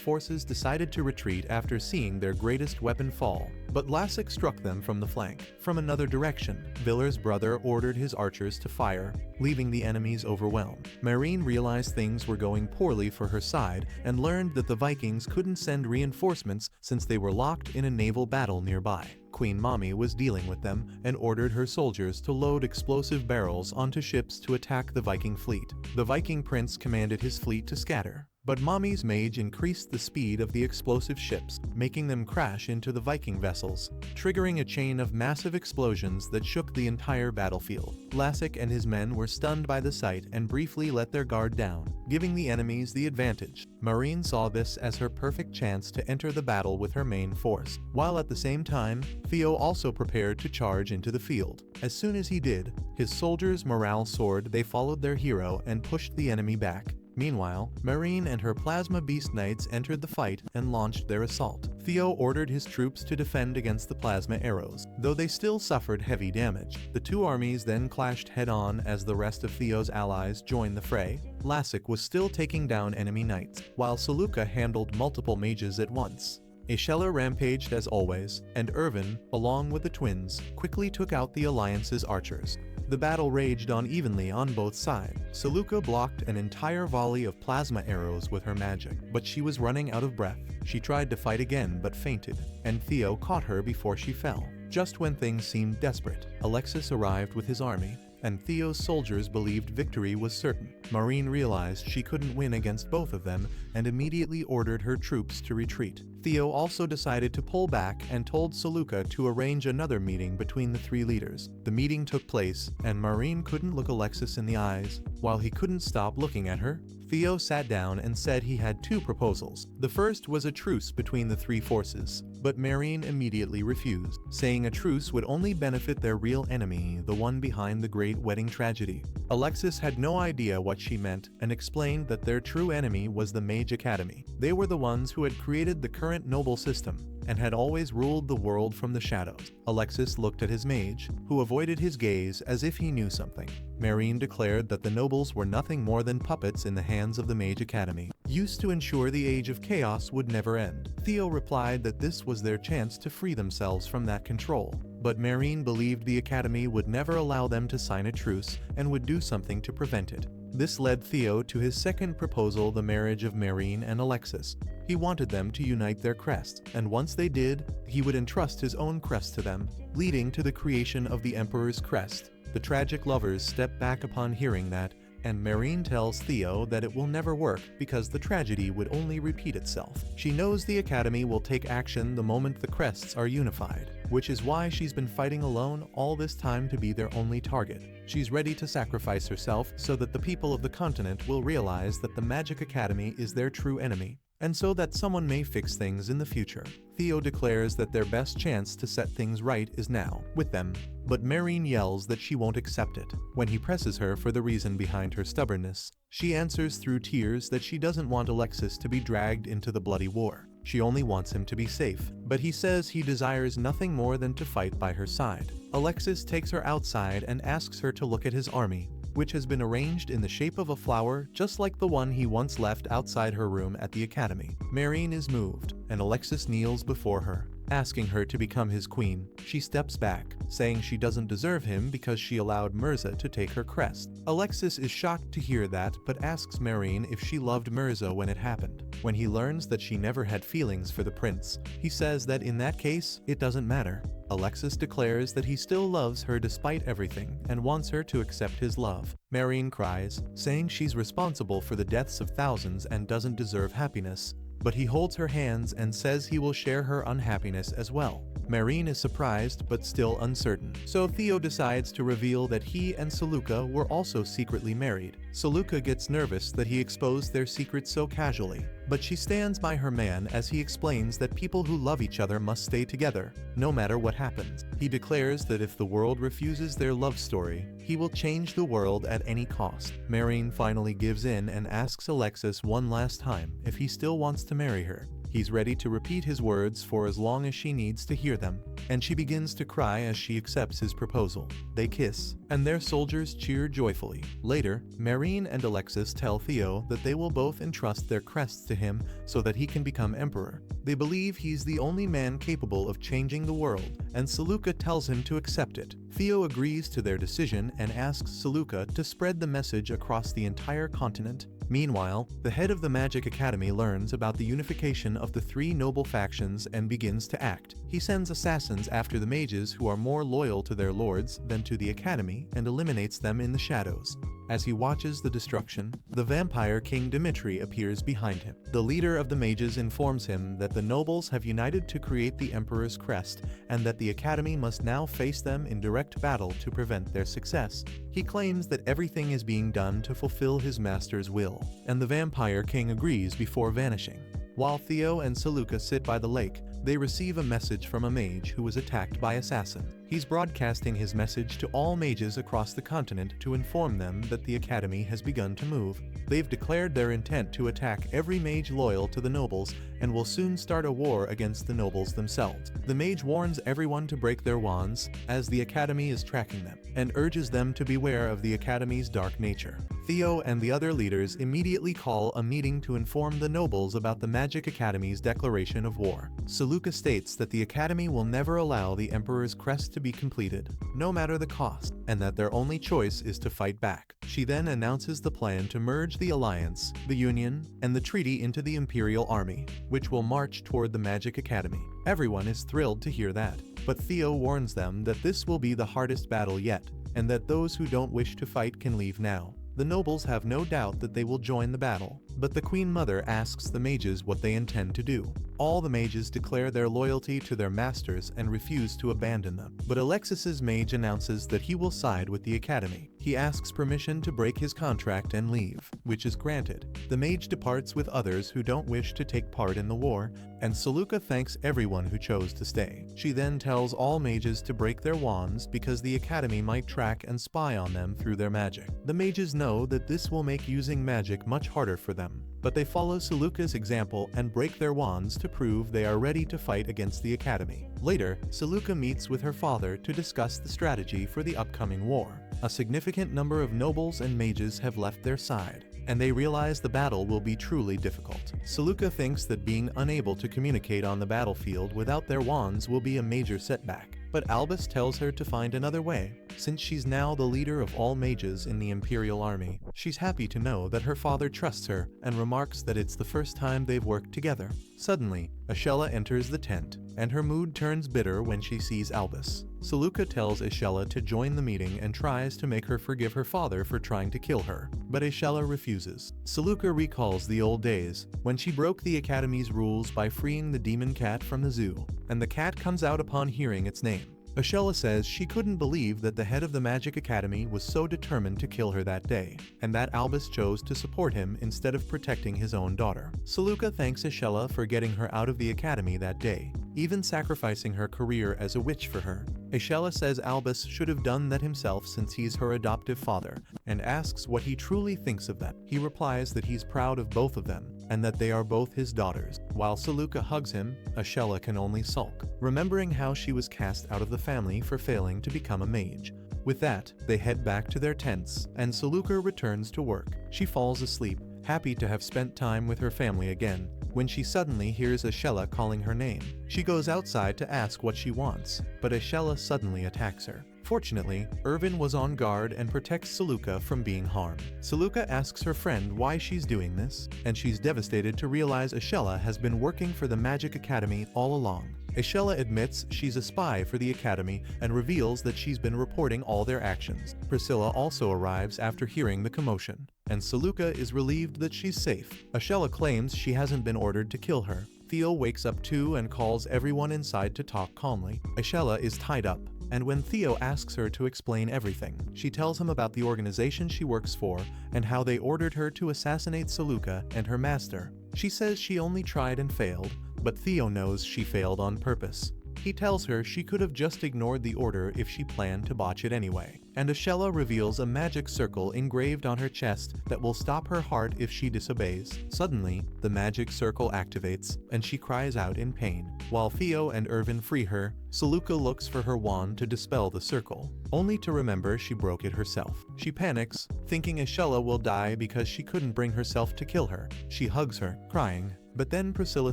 forces decided to retreat after seeing their greatest weapon fall, but Lassik struck them from the flank. From another direction, Villar's brother ordered his archers to fire, leaving the enemies overwhelmed. Marine realized things were going poorly for her side and learned that the Vikings couldn't send reinforcements since they were locked in a naval battle nearby. Queen Mami was dealing with them and ordered her soldiers to load explosive barrels onto ships to attack the Viking fleet. The Viking prince commanded his fleet to scatter, but Mami's mage increased the speed of the explosive ships, making them crash into the Viking vessels, triggering a chain of massive explosions that shook the entire battlefield. Lassik and his men were stunned by the sight and briefly let their guard down, giving the enemies the advantage. Marine saw this as her perfect chance to enter the battle with her main force, while at the same time, Theo also prepared to charge into the field. As soon as he did, his soldiers' morale soared. They followed their hero and pushed the enemy back. Meanwhile, Marine and her Plasma Beast Knights entered the fight and launched their assault. Theo ordered his troops to defend against the plasma arrows. Though they still suffered heavy damage, the two armies then clashed head-on as the rest of Theo's allies joined the fray. Lassik was still taking down enemy knights, while Saluka handled multiple mages at once. Aishella rampaged as always, and Irvin, along with the twins, quickly took out the Alliance's archers. The battle raged on evenly on both sides. Saluka blocked an entire volley of plasma arrows with her magic, but she was running out of breath. She tried to fight again but fainted, and Theo caught her before she fell. Just when things seemed desperate, Alexis arrived with his army, and Theo's soldiers believed victory was certain. Marine realized she couldn't win against both of them and immediately ordered her troops to retreat. Theo also decided to pull back and told Saluka to arrange another meeting between the three leaders. The meeting took place, and Marine couldn't look Alexis in the eyes. While he couldn't stop looking at her, Theo sat down and said he had two proposals. The first was a truce between the three forces, but Marine immediately refused, saying a truce would only benefit their real enemy, the one behind the great wedding tragedy. Alexis had no idea what she meant and explained that their true enemy was the Mage Academy. They were the ones who had created the current noble system and had always ruled the world from the shadows. Alexis looked at his mage, who avoided his gaze as if he knew something. Marine declared that the nobles were nothing more than puppets in the hands of the Mage Academy, used to ensure the Age of Chaos would never end. Theo replied that this was their chance to free themselves from that control, but Marine believed the Academy would never allow them to sign a truce and would do something to prevent it. This led Theo to his second proposal, the marriage of Marine and Alexis. He wanted them to unite their crests, and once they did, he would entrust his own crest to them, leading to the creation of the Emperor's crest. The tragic lovers step back upon hearing that, and Marine tells Theo that it will never work because the tragedy would only repeat itself. She knows the Academy will take action the moment the crests are unified, which is why she's been fighting alone all this time to be their only target. She's ready to sacrifice herself so that the people of the continent will realize that the Magic Academy is their true enemy, and so that someone may fix things in the future. Theo declares that their best chance to set things right is now, with them, but Marine yells that she won't accept it. When he presses her for the reason behind her stubbornness, she answers through tears that she doesn't want Alexis to be dragged into the bloody war. She only wants him to be safe, but he says he desires nothing more than to fight by her side. Alexis takes her outside and asks her to look at his army, which has been arranged in the shape of a flower just like the one he once left outside her room at the Academy. Marine is moved, and Alexis kneels before her, asking her to become his queen. She steps back, saying she doesn't deserve him because she allowed Mirza to take her crest. Alexis is shocked to hear that but asks Marine if she loved Mirza when it happened. When he learns that she never had feelings for the prince, he says that in that case, it doesn't matter. Alexis declares that he still loves her despite everything and wants her to accept his love. Marine cries, saying she's responsible for the deaths of thousands and doesn't deserve happiness, but he holds her hands and says he will share her unhappiness as well. Marine is surprised but still uncertain, so Theo decides to reveal that he and Saluka were also secretly married. Saluka gets nervous that he exposed their secret so casually, but she stands by her man as he explains that people who love each other must stay together, no matter what happens. He declares that if the world refuses their love story, he will change the world at any cost. Marine finally gives in and asks Alexis one last time if he still wants to marry her. He's ready to repeat his words for as long as she needs to hear them, and she begins to cry as she accepts his proposal. They kiss, and their soldiers cheer joyfully. Later, Marine and Alexis tell Theo that they will both entrust their crests to him so that he can become emperor. They believe he's the only man capable of changing the world, and Saluka tells him to accept it. Theo agrees to their decision and asks Saluka to spread the message across the entire continent. Meanwhile, the head of the Magic Academy learns about the unification of the three noble factions and begins to act. He sends assassins after the mages who are more loyal to their lords than to the Academy and eliminates them in the shadows. As he watches the destruction, the vampire king Dimitri appears behind him. The leader of the mages informs him that the nobles have united to create the Emperor's crest and that the Academy must now face them in direct battle to prevent their success. He claims that everything is being done to fulfill his master's will, and the vampire king agrees before vanishing. While Theo and Saluka sit by the lake, they receive a message from a mage who was attacked by assassins. He's broadcasting his message to all mages across the continent to inform them that the academy has begun to move. They've declared their intent to attack every mage loyal to the nobles and will soon start a war against the nobles themselves. The mage warns everyone to break their wands, as the academy is tracking them, and urges them to beware of the academy's dark nature. Theo and the other leaders immediately call a meeting to inform the nobles about the Magic Academy's declaration of war. Saluka states that the academy will never allow the Emperor's crest to be completed, no matter the cost, and that their only choice is to fight back. She then announces the plan to merge the Alliance, the Union, and the Treaty into the Imperial Army, which will march toward the Magic Academy. Everyone is thrilled to hear that, but Theo warns them that this will be the hardest battle yet, and that those who don't wish to fight can leave now. The nobles have no doubt that they will join the battle, but the Queen Mother asks the mages what they intend to do. All the mages declare their loyalty to their masters and refuse to abandon them. But Alexis's mage announces that he will side with the academy. He asks permission to break his contract and leave, which is granted. The mage departs with others who don't wish to take part in the war, and Saluka thanks everyone who chose to stay. She then tells all mages to break their wands because the academy might track and spy on them through their magic. The mages know that this will make using magic much harder for them, but they follow Saluka's example and break their wands to prove they are ready to fight against the academy. Later, Saluka meets with her father to discuss the strategy for the upcoming war. A significant number of nobles and mages have left their side, and they realize the battle will be truly difficult. Saluka thinks that being unable to communicate on the battlefield without their wands will be a major setback, but Albus tells her to find another way. Since she's now the leader of all mages in the Imperial Army, she's happy to know that her father trusts her and remarks that it's the first time they've worked together. Suddenly, Ashella enters the tent, and her mood turns bitter when she sees Albus. Saluka tells Ashella to join the meeting and tries to make her forgive her father for trying to kill her, but Ashella refuses. Saluka recalls the old days, when she broke the academy's rules by freeing the demon cat from the zoo, and the cat comes out upon hearing its name. Ashella says she couldn't believe that the head of the Magic Academy was so determined to kill her that day, and that Albus chose to support him instead of protecting his own daughter. Saluka thanks Ashella for getting her out of the academy that day, even sacrificing her career as a witch for her. Ashella says Albus should have done that himself since he's her adoptive father, and asks what he truly thinks of them. He replies that he's proud of both of them, and that they are both his daughters. While Saluka hugs him, Ashella can only sulk, remembering how she was cast out of the family for failing to become a mage. With that, they head back to their tents, and Saluka returns to work. She falls asleep, happy to have spent time with her family again, when she suddenly hears Ashella calling her name. She goes outside to ask what she wants, but Ashella suddenly attacks her. Fortunately, Irvin was on guard and protects Saluka from being harmed. Saluka asks her friend why she's doing this, and she's devastated to realize Ashella has been working for the Magic Academy all along. Ashella admits she's a spy for the academy and reveals that she's been reporting all their actions. Priscilla also arrives after hearing the commotion, and Saluka is relieved that she's safe. Ashella claims she hasn't been ordered to kill her. Theo wakes up too and calls everyone inside to talk calmly. Ashella is tied up, and when Theo asks her to explain everything, she tells him about the organization she works for and how they ordered her to assassinate Saluka and her master. She says she only tried and failed, but Theo knows she failed on purpose. He tells her she could have just ignored the order if she planned to botch it anyway. And Ashella reveals a magic circle engraved on her chest that will stop her heart if she disobeys. Suddenly, the magic circle activates, and she cries out in pain. While Theo and Irvin free her, Saluka looks for her wand to dispel the circle, only to remember she broke it herself. She panics, thinking Ashella will die because she couldn't bring herself to kill her. She hugs her, crying. But then Priscilla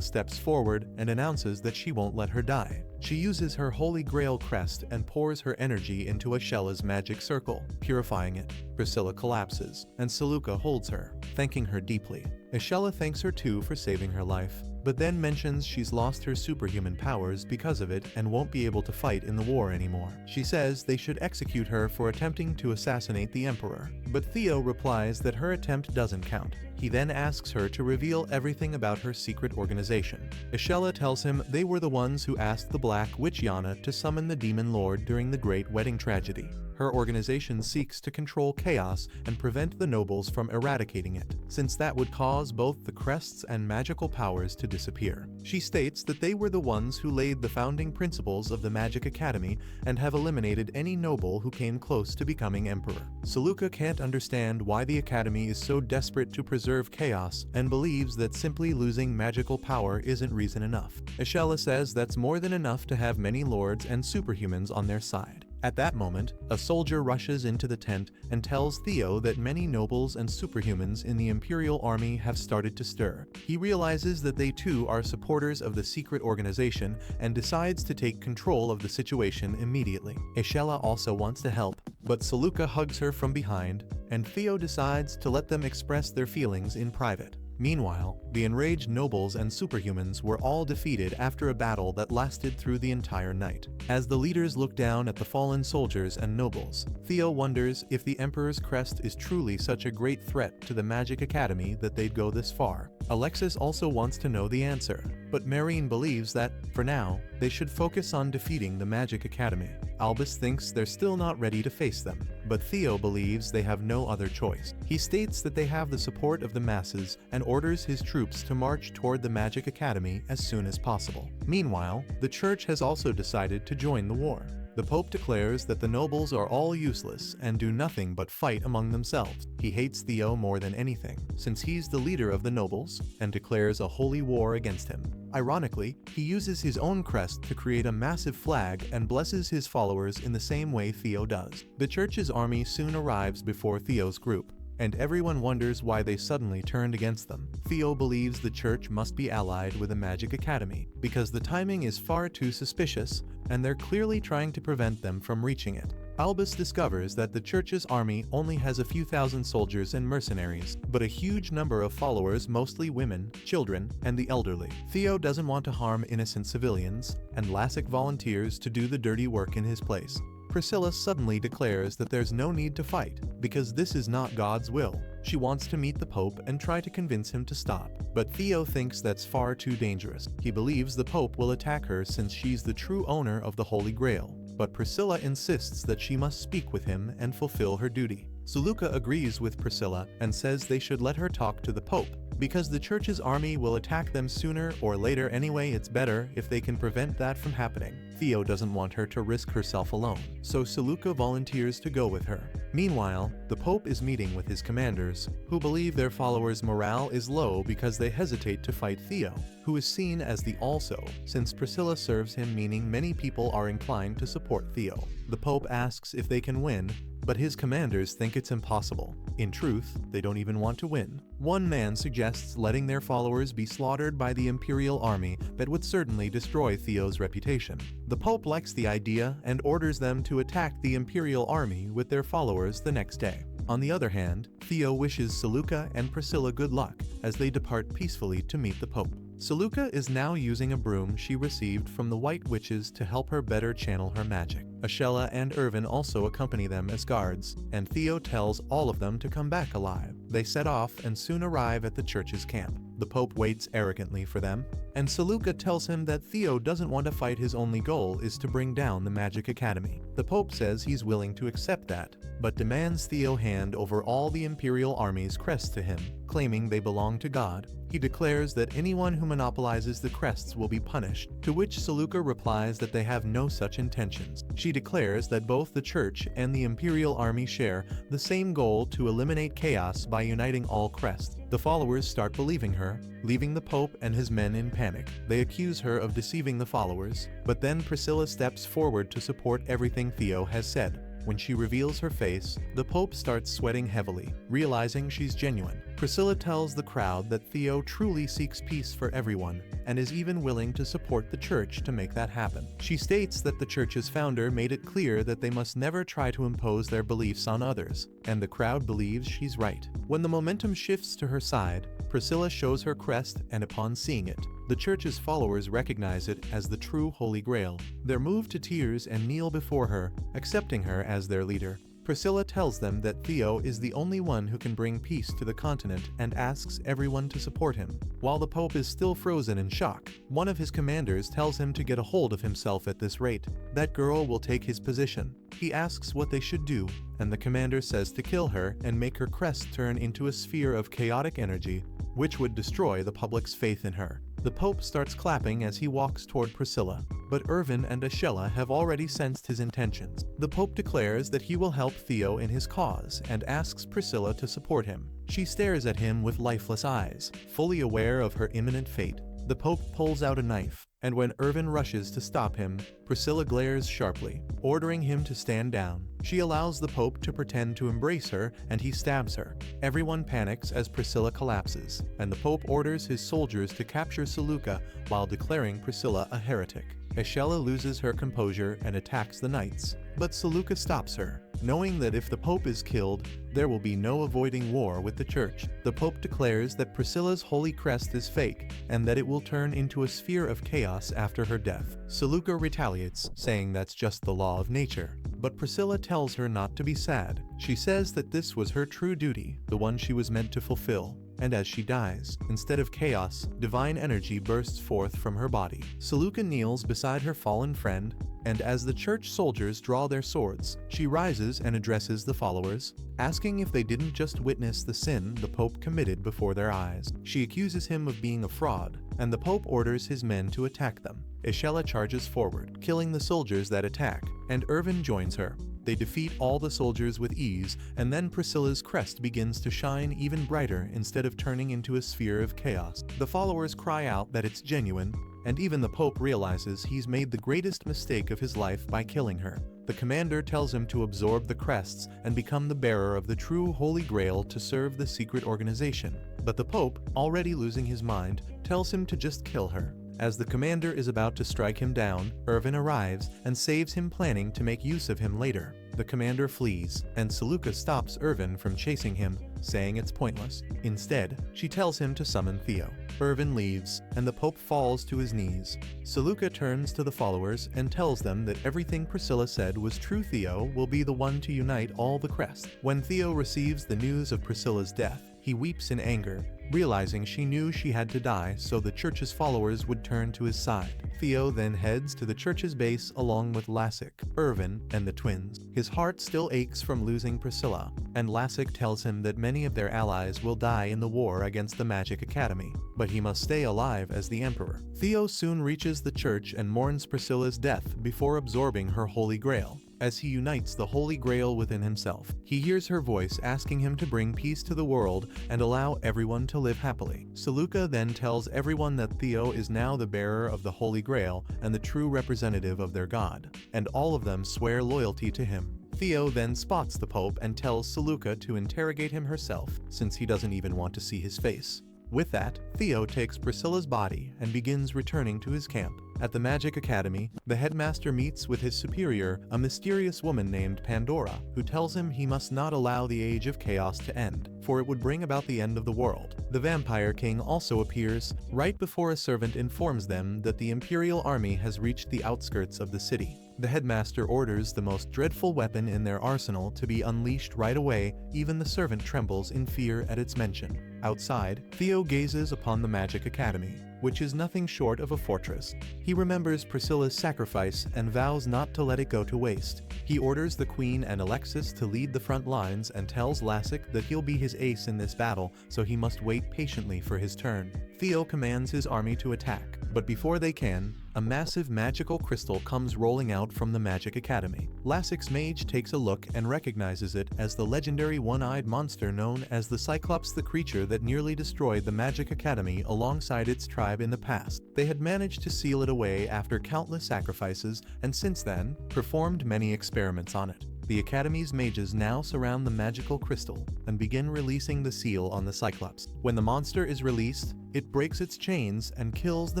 steps forward and announces that she won't let her die. She uses her Holy Grail crest and pours her energy into Ashella's magic circle, purifying it. Priscilla collapses, and Saluka holds her, thanking her deeply. Ashella thanks her too for saving her life, but then mentions she's lost her superhuman powers because of it and won't be able to fight in the war anymore. She says they should execute her for attempting to assassinate the Emperor, but Theo replies that her attempt doesn't count. He then asks her to reveal everything about her secret organization. Ashella tells him they were the ones who asked the Black Witch Yana to summon the Demon Lord during the Great Wedding Tragedy. Her organization seeks to control chaos and prevent the nobles from eradicating it, since that would cause both the crests and magical powers to disappear. She states that they were the ones who laid the founding principles of the Magic Academy and have eliminated any noble who came close to becoming emperor. Saluka can't understand why the Academy is so desperate to preserve chaos and believes that simply losing magical power isn't reason enough. Ashella says that's more than enough to have many lords and superhumans on their side. At that moment, a soldier rushes into the tent and tells Theo that many nobles and superhumans in the Imperial Army have started to stir. He realizes that they too are supporters of the secret organization and decides to take control of the situation immediately. Ashella also wants to help, but Saluka hugs her from behind, and Theo decides to let them express their feelings in private. Meanwhile, the enraged nobles and superhumans were all defeated after a battle that lasted through the entire night. As the leaders look down at the fallen soldiers and nobles, Theo wonders if the Emperor's crest is truly such a great threat to the Magic Academy that they'd go this far. Alexis also wants to know the answer, but Marine believes that, for now, they should focus on defeating the Magic Academy. Albus thinks they're still not ready to face them, but Theo believes they have no other choice. He states that they have the support of the masses and orders his troops to march toward the Magic Academy as soon as possible. Meanwhile, the church has also decided to join the war. The Pope declares that the nobles are all useless and do nothing but fight among themselves. He hates Theo more than anything, since he's the leader of the nobles, and declares a holy war against him. Ironically, he uses his own crest to create a massive flag and blesses his followers in the same way Theo does. The church's army soon arrives before Theo's group, and everyone wonders why they suddenly turned against them. Theo believes the church must be allied with the Magic Academy, because the timing is far too suspicious, and they're clearly trying to prevent them from reaching it. Albus discovers that the church's army only has a few thousand soldiers and mercenaries, but a huge number of followers, mostly women, children, and the elderly. Theo doesn't want to harm innocent civilians, and Lassic volunteers to do the dirty work in his place. Priscilla suddenly declares that there's no need to fight, because this is not God's will. She wants to meet the Pope and try to convince him to stop, but Theo thinks that's far too dangerous. He believes the Pope will attack her since she's the true owner of the Holy Grail, but Priscilla insists that she must speak with him and fulfill her duty. Saluka agrees with Priscilla and says they should let her talk to the Pope, because the church's army will attack them sooner or later anyway. It's better if they can prevent that from happening. Theo doesn't want her to risk herself alone, so Saluka volunteers to go with her. Meanwhile, the Pope is meeting with his commanders, who believe their followers' morale is low because they hesitate to fight Theo, who is seen as the also, since Priscilla serves him, meaning many people are inclined to support Theo. The Pope asks if they can win, but his commanders think it's impossible. In truth, they don't even want to win. One man suggests letting their followers be slaughtered by the Imperial Army that would certainly destroy Theo's reputation. The Pope likes the idea and orders them to attack the Imperial Army with their followers the next day. On the other hand, Theo wishes Saluka and Priscilla good luck as they depart peacefully to meet the Pope. Saluka is now using a broom she received from the White Witches to help her better channel her magic. Ashella and Irvin also accompany them as guards, and Theo tells all of them to come back alive. They set off and soon arrive at the church's camp. The Pope waits arrogantly for them, and Saluka tells him that Theo doesn't want to fight. His only goal is to bring down the Magic Academy. The Pope says he's willing to accept that, but demands Theo hand over all the Imperial Army's crests to him, claiming they belong to God. He declares that anyone who monopolizes the crests will be punished, to which Saluka replies that they have no such intentions. She declares that both the church and the Imperial Army share the same goal to eliminate chaos by uniting all crests. The followers start believing her, leaving the Pope and his men in panic. They accuse her of deceiving the followers, but then Priscilla steps forward to support everything Theo has said. When she reveals her face, the Pope starts sweating heavily, realizing she's genuine. Priscilla tells the crowd that Theo truly seeks peace for everyone, and is even willing to support the church to make that happen. She states that the church's founder made it clear that they must never try to impose their beliefs on others, and the crowd believes she's right. When the momentum shifts to her side, Priscilla shows her crest, and upon seeing it, the church's followers recognize it as the true Holy Grail. They're moved to tears and kneel before her, accepting her as their leader. Priscilla tells them that Theo is the only one who can bring peace to the continent and asks everyone to support him. While the Pope is still frozen in shock, one of his commanders tells him to get a hold of himself at this rate. That girl will take his position. He asks what they should do, and the commander says to kill her and make her crest turn into a sphere of chaotic energy, which would destroy the public's faith in her. The Pope starts clapping as he walks toward Priscilla, but Irvin and Ashella have already sensed his intentions. The Pope declares that he will help Theo in his cause and asks Priscilla to support him. She stares at him with lifeless eyes, fully aware of her imminent fate. The Pope pulls out a knife, and when Irvin rushes to stop him, Priscilla glares sharply, ordering him to stand down. She allows the Pope to pretend to embrace her, and he stabs her. Everyone panics as Priscilla collapses, and the Pope orders his soldiers to capture Seleuca while declaring Priscilla a heretic. Ashella loses her composure and attacks the knights, but Seleuca stops her, knowing that if the Pope is killed, there will be no avoiding war with the church. The Pope declares that Priscilla's holy crest is fake, and that it will turn into a sphere of chaos after her death. Seleuca retaliates, saying that's just the law of nature. But Priscilla tells her not to be sad. She says that this was her true duty, the one she was meant to fulfill. And as she dies, instead of chaos, divine energy bursts forth from her body. Seleuca kneels beside her fallen friend, and as the church soldiers draw their swords, she rises and addresses the followers, asking if they didn't just witness the sin the Pope committed before their eyes. She accuses him of being a fraud, and the Pope orders his men to attack them. Ashella charges forward, killing the soldiers that attack, and Irvin joins her. They defeat all the soldiers with ease, and then Priscilla's crest begins to shine even brighter instead of turning into a sphere of chaos. The followers cry out that it's genuine, and even the Pope realizes he's made the greatest mistake of his life by killing her. The commander tells him to absorb the crests and become the bearer of the true Holy Grail to serve the secret organization. But the Pope, already losing his mind, tells him to just kill her. As the commander is about to strike him down, Irvin arrives and saves him, planning to make use of him later. The commander flees, and Seleuca stops Irvin from chasing him, saying it's pointless. Instead, she tells him to summon Theo. Irvin leaves, and the Pope falls to his knees. Seleuca turns to the followers and tells them that everything Priscilla said was true. Theo will be the one to unite all the crests. When Theo receives the news of Priscilla's death, he weeps in anger, realizing she knew she had to die so the church's followers would turn to his side. Theo then heads to the church's base along with Lassik, Irvin, and the twins. His heart still aches from losing Priscilla, and Lassik tells him that many of their allies will die in the war against the Magic Academy, but he must stay alive as the Emperor. Theo soon reaches the church and mourns Priscilla's death before absorbing her Holy Grail. As he unites the Holy Grail within himself, he hears her voice asking him to bring peace to the world and allow everyone to live happily. Seleuca then tells everyone that Theo is now the bearer of the Holy Grail and the true representative of their god, and all of them swear loyalty to him. Theo then spots the Pope and tells Seleuca to interrogate him herself, since he doesn't even want to see his face. With that, Theo takes Priscilla's body and begins returning to his camp. At the Magic Academy, the headmaster meets with his superior, a mysterious woman named Pandora, who tells him he must not allow the Age of Chaos to end, for it would bring about the end of the world. The Vampire King also appears, right before a servant informs them that the Imperial Army has reached the outskirts of the city. The headmaster orders the most dreadful weapon in their arsenal to be unleashed right away. Even the servant trembles in fear at its mention. Outside, Theo gazes upon the Magic Academy, which is nothing short of a fortress. He remembers Priscilla's sacrifice and vows not to let it go to waste. He orders the Queen and Alexis to lead the front lines and tells Lassik that he'll be his ace in this battle, so he must wait patiently for his turn. Theo commands his army to attack, but before they can, a massive magical crystal comes rolling out from the Magic Academy. Lassik's mage takes a look and recognizes it as the legendary one-eyed monster known as the Cyclops, the creature that nearly destroyed the Magic Academy alongside its tribe in the past. They had managed to seal it away after countless sacrifices, and since then, performed many experiments on it. The Academy's mages now surround the magical crystal and begin releasing the seal on the Cyclops. When the monster is released, it breaks its chains and kills the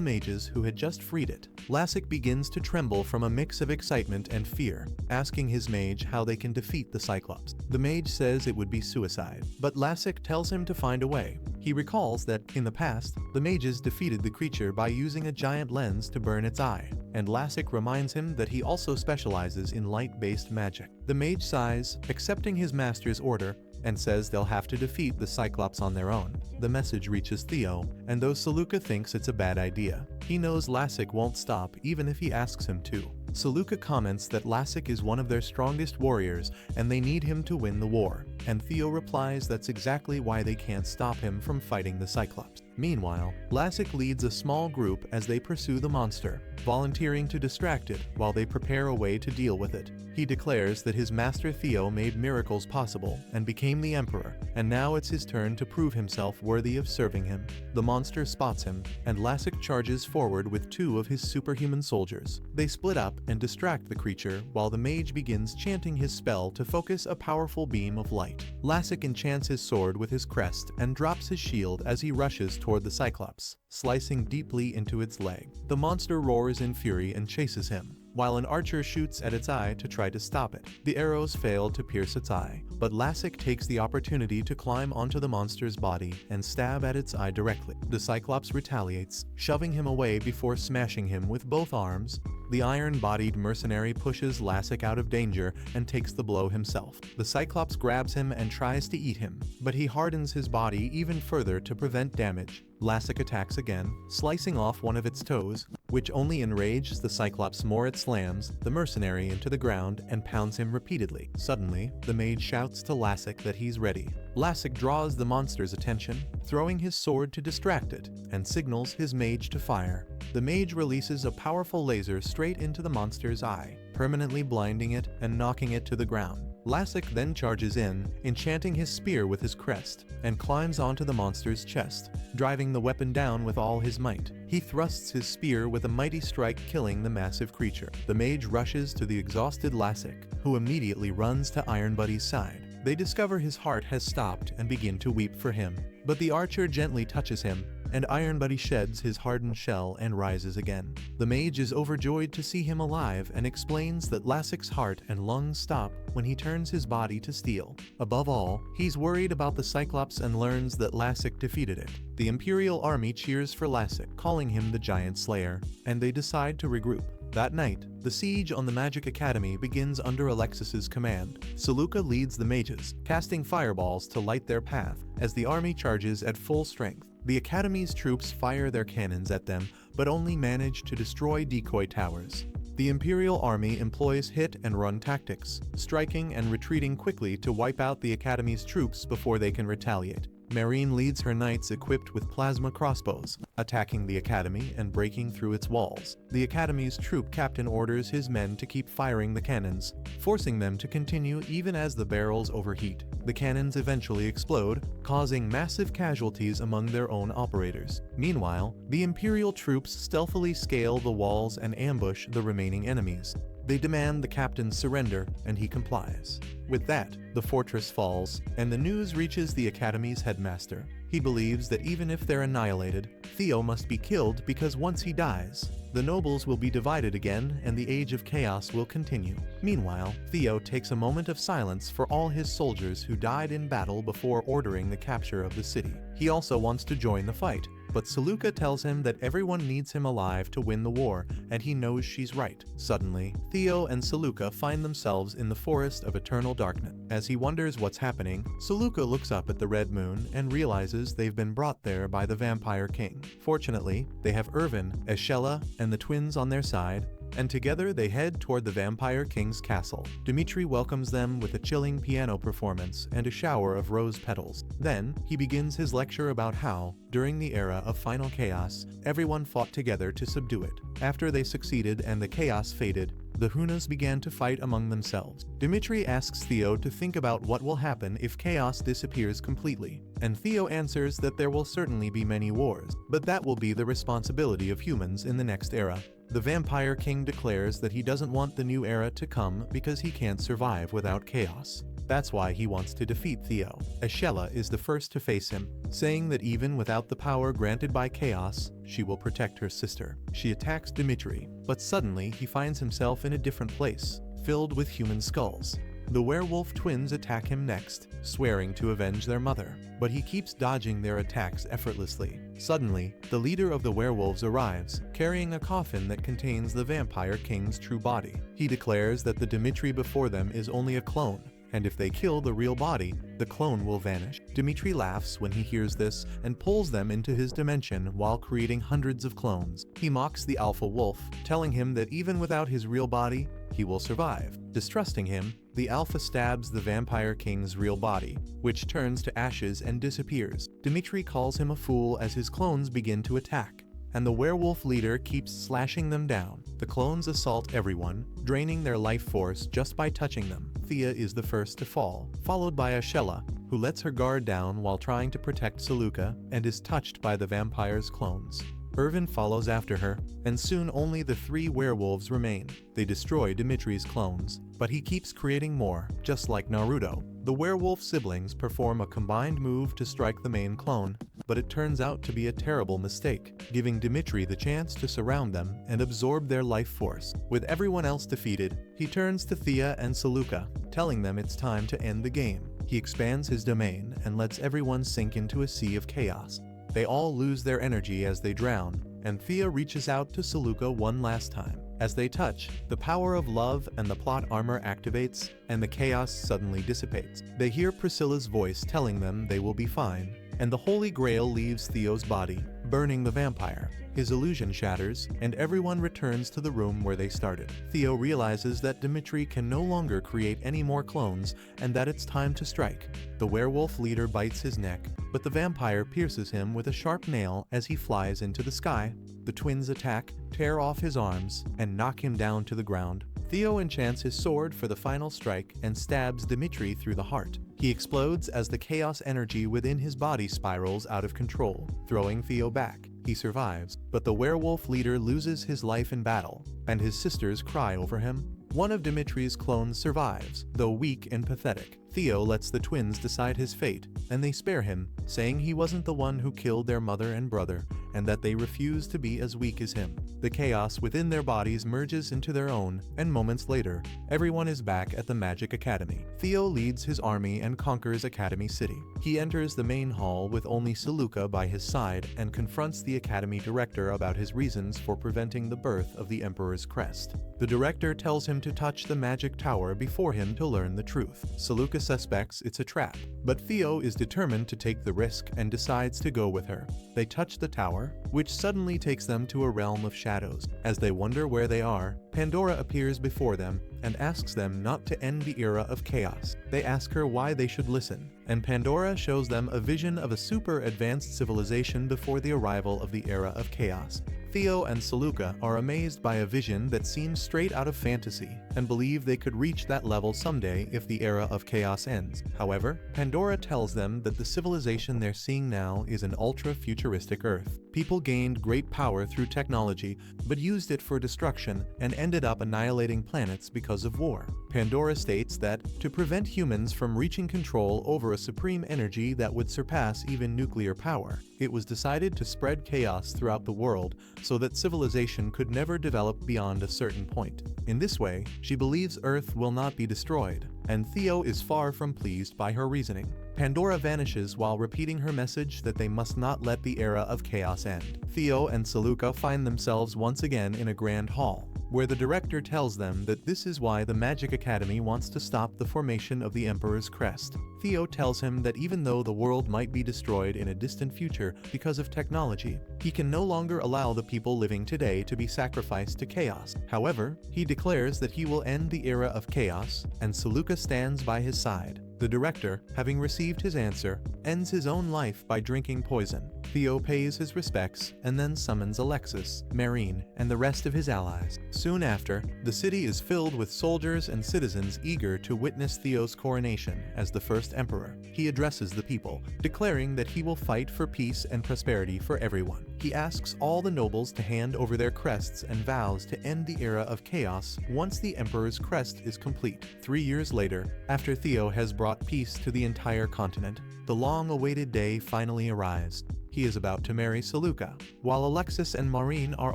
mages who had just freed it. Lassik begins to tremble from a mix of excitement and fear, asking his mage how they can defeat the Cyclops. The mage says it would be suicide, but Lassik tells him to find a way. He recalls that, in the past, the mages defeated the creature by using a giant lens to burn its eye, and Lassik reminds him that he also specializes in light-based magic. The mage sighs, accepting his master's order, and says they'll have to defeat the Cyclops on their own. The message reaches Theo, and though Seleuca thinks it's a bad idea, he knows Lassik won't stop even if he asks him to. Seleucus comments that Lassic is one of their strongest warriors and they need him to win the war, and Theo replies that's exactly why they can't stop him from fighting the Cyclops. Meanwhile, Lassic leads a small group as they pursue the monster, volunteering to distract it while they prepare a way to deal with it. He declares that his master Theo made miracles possible and became the emperor, and now it's his turn to prove himself worthy of serving him. The monster spots him, and Lassic charges forward with 2 of his superhuman soldiers. They split up and distract the creature while the mage begins chanting his spell to focus a powerful beam of light. Lassic enchants his sword with his crest and drops his shield as he rushes toward the Cyclops, slicing deeply into its leg. The monster roars in fury and chases him, while an archer shoots at its eye to try to stop it. The arrows fail to pierce its eye, but Lassic takes the opportunity to climb onto the monster's body and stab at its eye directly. The Cyclops retaliates, shoving him away before smashing him with both arms. The iron-bodied mercenary pushes Lassic out of danger and takes the blow himself. The Cyclops grabs him and tries to eat him, but he hardens his body even further to prevent damage. Lassic attacks again, slicing off one of its toes, which only enrages the Cyclops more. It slams the mercenary into the ground and pounds him repeatedly. Suddenly, the mage shouts to Lassic that he's ready. Lassic draws the monster's attention, throwing his sword to distract it, and signals his mage to fire. The mage releases a powerful laser straight into the monster's eye, permanently blinding it and knocking it to the ground. Lassic then charges in, enchanting his spear with his crest, and climbs onto the monster's chest, driving the weapon down with all his might. He thrusts his spear with a mighty strike, killing the massive creature. The mage rushes to the exhausted Lassic, who immediately runs to Iron Buddy's side. They discover his heart has stopped and begin to weep for him, but the archer gently touches him, and Iron Buddy sheds his hardened shell and rises again. The mage is overjoyed to see him alive and explains that Lassic's heart and lungs stop when he turns his body to steel. Above all, he's worried about the Cyclops and learns that Lassic defeated it. The Imperial army cheers for Lassic, calling him the Giant Slayer, and they decide to regroup. That night, the siege on the Magic Academy begins under Alexis's command. Seleucus leads the mages, casting fireballs to light their path as the army charges at full strength. The Academy's troops fire their cannons at them, but only manage to destroy decoy towers. The Imperial army employs hit-and-run tactics, striking and retreating quickly to wipe out the Academy's troops before they can retaliate. Marine leads her knights equipped with plasma crossbows, attacking the Academy and breaking through its walls. The Academy's troop captain orders his men to keep firing the cannons, forcing them to continue even as the barrels overheat. The cannons eventually explode, causing massive casualties among their own operators. Meanwhile, the Imperial troops stealthily scale the walls and ambush the remaining enemies. They demand the captain's surrender, and he complies. With that, the fortress falls, and the news reaches the Academy's headmaster. He believes that even if they're annihilated, Theo must be killed because once he dies, the nobles will be divided again and the Age of Chaos will continue. Meanwhile, Theo takes a moment of silence for all his soldiers who died in battle before ordering the capture of the city. He also wants to join the fight, but Seleucus tells him that everyone needs him alive to win the war, and he knows she's right. Suddenly, Theo and Seleucus find themselves in the Forest of Eternal Darkness. As he wonders what's happening, Seleucus looks up at the red moon and realizes they've been brought there by the Vampire King. Fortunately, they have Irvin, Eschella, and the twins on their side, and together they head toward the Vampire King's castle. Dimitri welcomes them with a chilling piano performance and a shower of rose petals. Then, he begins his lecture about how, during the era of final chaos, everyone fought together to subdue it. After they succeeded and the chaos faded, the Hunas began to fight among themselves. Dimitri asks Theo to think about what will happen if chaos disappears completely, and Theo answers that there will certainly be many wars, but that will be the responsibility of humans in the next era. The Vampire King declares that he doesn't want the new era to come because he can't survive without chaos. That's why he wants to defeat Theo. Eschella is the first to face him, saying that even without the power granted by chaos, she will protect her sister. She attacks Dimitri, but suddenly he finds himself in a different place, filled with human skulls. The werewolf twins attack him next, swearing to avenge their mother, but he keeps dodging their attacks effortlessly. Suddenly, the leader of the werewolves arrives, carrying a coffin that contains the Vampire King's true body. He declares that the Dimitri before them is only a clone, and if they kill the real body, the clone will vanish. Dmitri laughs when he hears this and pulls them into his dimension while creating hundreds of clones. He mocks the Alpha Wolf, telling him that even without his real body, he will survive. Distrusting him, the Alpha stabs the Vampire King's real body, which turns to ashes and disappears. Dmitri calls him a fool as his clones begin to attack, and the werewolf leader keeps slashing them down. The clones assault everyone, draining their life force just by touching them. Thea is the first to fall, followed by Ashella, who lets her guard down while trying to protect Saluka and is touched by the vampire's clones. Irvin follows after her, and soon only the 3 werewolves remain. They destroy Dimitri's clones, but he keeps creating more, just like Naruto. The werewolf siblings perform a combined move to strike the main clone, but it turns out to be a terrible mistake, giving Dmitri the chance to surround them and absorb their life force. With everyone else defeated, he turns to Thea and Saluka, telling them it's time to end the game. He expands his domain and lets everyone sink into a sea of chaos. They all lose their energy as they drown, and Thea reaches out to Saluka one last time. As they touch, the power of love and the plot armor activates, and the chaos suddenly dissipates. They hear Priscilla's voice telling them they will be fine, and the Holy Grail leaves Theo's body, burning the vampire. His illusion shatters, and everyone returns to the room where they started. Theo realizes that Dmitri can no longer create any more clones, and that it's time to strike. The werewolf leader bites his neck, but the vampire pierces him with a sharp nail as he flies into the sky. The twins attack, tear off his arms, and knock him down to the ground. Theo enchants his sword for the final strike and stabs Dmitri through the heart. He explodes as the chaos energy within his body spirals out of control, throwing Theo back. He survives, but the werewolf leader loses his life in battle, and his sisters cry over him. One of Dimitri's clones survives, though weak and pathetic. Theo lets the twins decide his fate, and they spare him, saying he wasn't the one who killed their mother and brother, and that they refuse to be as weak as him. The chaos within their bodies merges into their own, and moments later, everyone is back at the Magic Academy. Theo leads his army and conquers Academy City. He enters the main hall with only Saluka by his side and confronts the Academy director about his reasons for preventing the birth of the Emperor's crest. The director tells him to touch the magic tower before him to learn the truth. Saluka suspects it's a trap, but Theo is determined to take the risk and decides to go with her. They touch the tower, which suddenly takes them to a realm of shadows. As they wonder where they are, Pandora appears before them and asks them not to end the era of chaos. They ask her why they should listen, and Pandora shows them a vision of a super advanced civilization before the arrival of the era of chaos. Theo and Saluka are amazed by a vision that seems straight out of fantasy and believe they could reach that level someday if the era of chaos ends. However, Pandora tells them that the civilization they're seeing now is an ultra-futuristic Earth. People gained great power through technology, but used it for destruction and ended up annihilating planets because of war. Pandora states that, to prevent humans from reaching control over a supreme energy that would surpass even nuclear power, it was decided to spread chaos throughout the world so that civilization could never develop beyond a certain point. In this way, she believes Earth will not be destroyed, and Theo is far from pleased by her reasoning. Pandora vanishes while repeating her message that they must not let the era of chaos end. Theo and Saluka find themselves once again in a grand hall, where the director tells them that this is why the Magic Academy wants to stop the formation of the Emperor's crest. Theo tells him that even though the world might be destroyed in a distant future because of technology, he can no longer allow the people living today to be sacrificed to chaos. However, he declares that he will end the era of chaos, and Saluka stands by his side. The director, having received his answer, ends his own life by drinking poison. Theo pays his respects and then summons Alexis, Marine, and the rest of his allies. Soon after, the city is filled with soldiers and citizens eager to witness Theo's coronation as the first emperor. He addresses the people, declaring that he will fight for peace and prosperity for everyone. He asks all the nobles to hand over their crests and vows to end the era of chaos once the emperor's crest is complete. 3 years later, after Theo has brought peace to the entire continent, the long-awaited day finally arrives. He is about to marry Saluka, while Alexis and Maureen are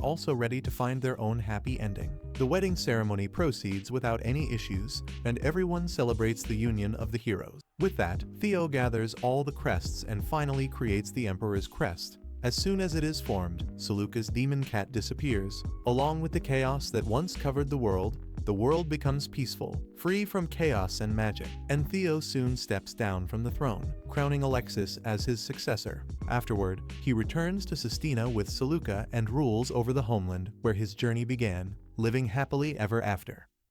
also ready to find their own happy ending. The wedding ceremony proceeds without any issues, and everyone celebrates the union of the heroes. With that, Theo gathers all the crests and finally creates the Emperor's crest. As soon as it is formed, Saluka's demon cat disappears, along with the chaos that once covered the world. The world becomes peaceful, free from chaos and magic, and Theo soon steps down from the throne, crowning Alexis as his successor. Afterward, he returns to Sestina with Seleucia and rules over the homeland where his journey began, living happily ever after.